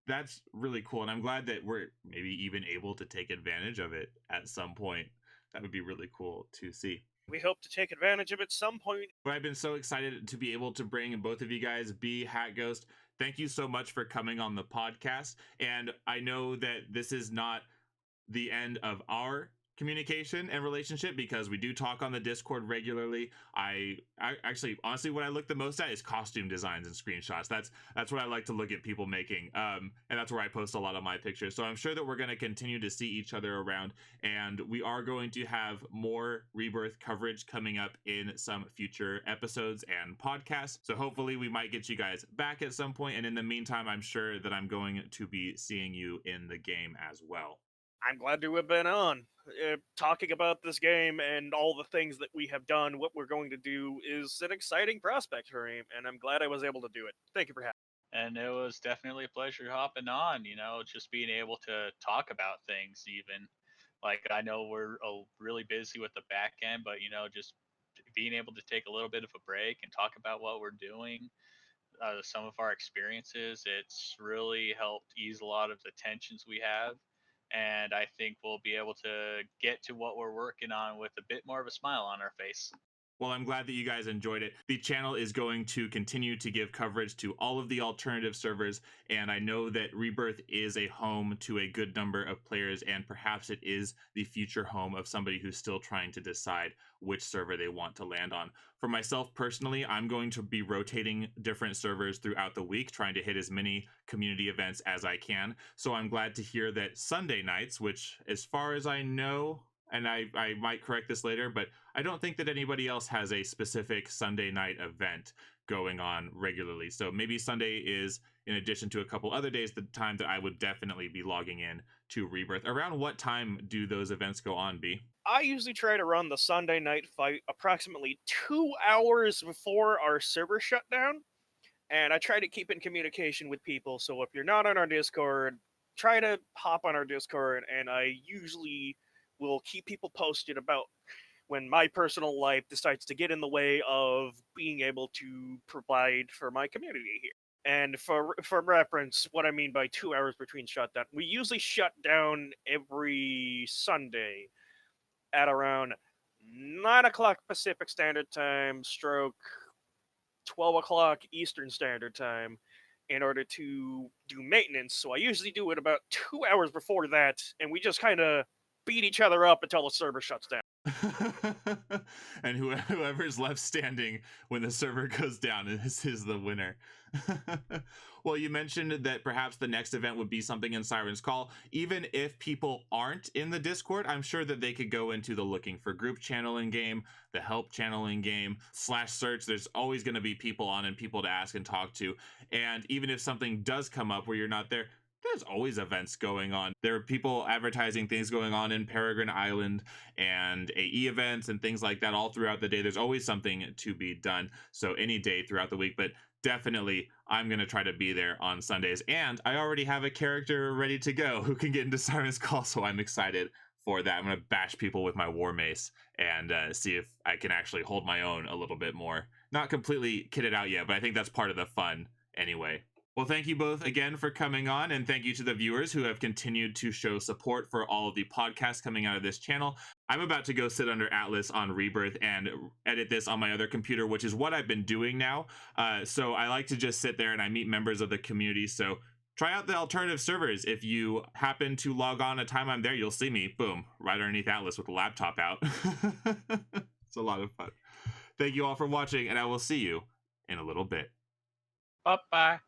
That's really cool. And I'm glad that we're maybe even able to take advantage of it at some point. That would be really cool to see. We hope to take advantage of it some point. But I've been so excited to be able to bring both of you guys, Bee, HatGhost. Thank you so much for coming on the podcast. And I know that this is not the end of our communication and relationship, because we do talk on the Discord regularly. I actually, honestly, what I look the most at is costume designs and screenshots. That's what I like to look at people making, and that's where I post a lot of my pictures. So I'm sure that we're going to continue to see each other around, and we are going to have more Rebirth coverage coming up in some future episodes and podcasts. So hopefully we might get you guys back at some point, and in the meantime, I'm sure that I'm going to be seeing you in the game as well. I'm glad to have been on. Talking about this game and all the things that we have done, what we're going to do, is an exciting prospect for me, and I'm glad I was able to do it. Thank you for having me. And it was definitely a pleasure hopping on, just being able to talk about things even. Like, I know we're really busy with the back end, but, just being able to take a little bit of a break and talk about what we're doing, some of our experiences, it's really helped ease a lot of the tensions we have. And I think we'll be able to get to what we're working on with a bit more of a smile on our face. Well, I'm glad that you guys enjoyed it. The channel is going to continue to give coverage to all of the alternative servers, and I know that Rebirth is a home to a good number of players, and perhaps it is the future home of somebody who's still trying to decide which server they want to land on. For myself personally, I'm going to be rotating different servers throughout the week, trying to hit as many community events as I can. So I'm glad to hear that Sunday nights, which as far as I know, and I might correct this later, but I don't think that anybody else has a specific Sunday night event going on regularly. So maybe Sunday is, in addition to a couple other days, the time that I would definitely be logging in to Rebirth. Around what time do those events go on, B? I usually try to run the Sunday night fight approximately 2 hours before our server shutdown, and I try to keep in communication with people. So if you're not on our Discord, try to hop on our Discord, and I usually will keep people posted about when my personal life decides to get in the way of being able to provide for my community here. And for reference, what I mean by 2 hours between shutdown, we usually shut down every Sunday at around 9 o'clock Pacific Standard Time, stroke 12 o'clock Eastern Standard Time, in order to do maintenance. So I usually do it about 2 hours before that, and we just kind of beat each other up until the server shuts down. And whoever's left standing when the server goes down is the winner. Well, you mentioned that perhaps the next event would be something in Siren's Call. Even if people aren't in the Discord, I'm sure that they could go into the looking for group channel in game, the help channel in game, /search. There's always going to be people on and people to ask and talk to. And even if something does come up where you're not there, there's always events going on. There are people advertising things going on in Peregrine Island and AE events and things like that all throughout the day. There's always something to be done. So any day throughout the week, but definitely I'm going to try to be there on Sundays. And I already have a character ready to go who can get into Siren's Call, so I'm excited for that. I'm going to bash people with my war mace and see if I can actually hold my own a little bit more. Not completely kitted out yet, but I think that's part of the fun anyway. Well, thank you both again for coming on, and thank you to the viewers who have continued to show support for all of the podcasts coming out of this channel. I'm about to go sit under Atlas on Rebirth and edit this on my other computer, which is what I've been doing now. So I like to just sit there and I meet members of the community. So try out the alternative servers. If you happen to log on a time I'm there, you'll see me, boom, right underneath Atlas with the laptop out. It's a lot of fun. Thank you all for watching, and I will see you in a little bit. Bye-bye.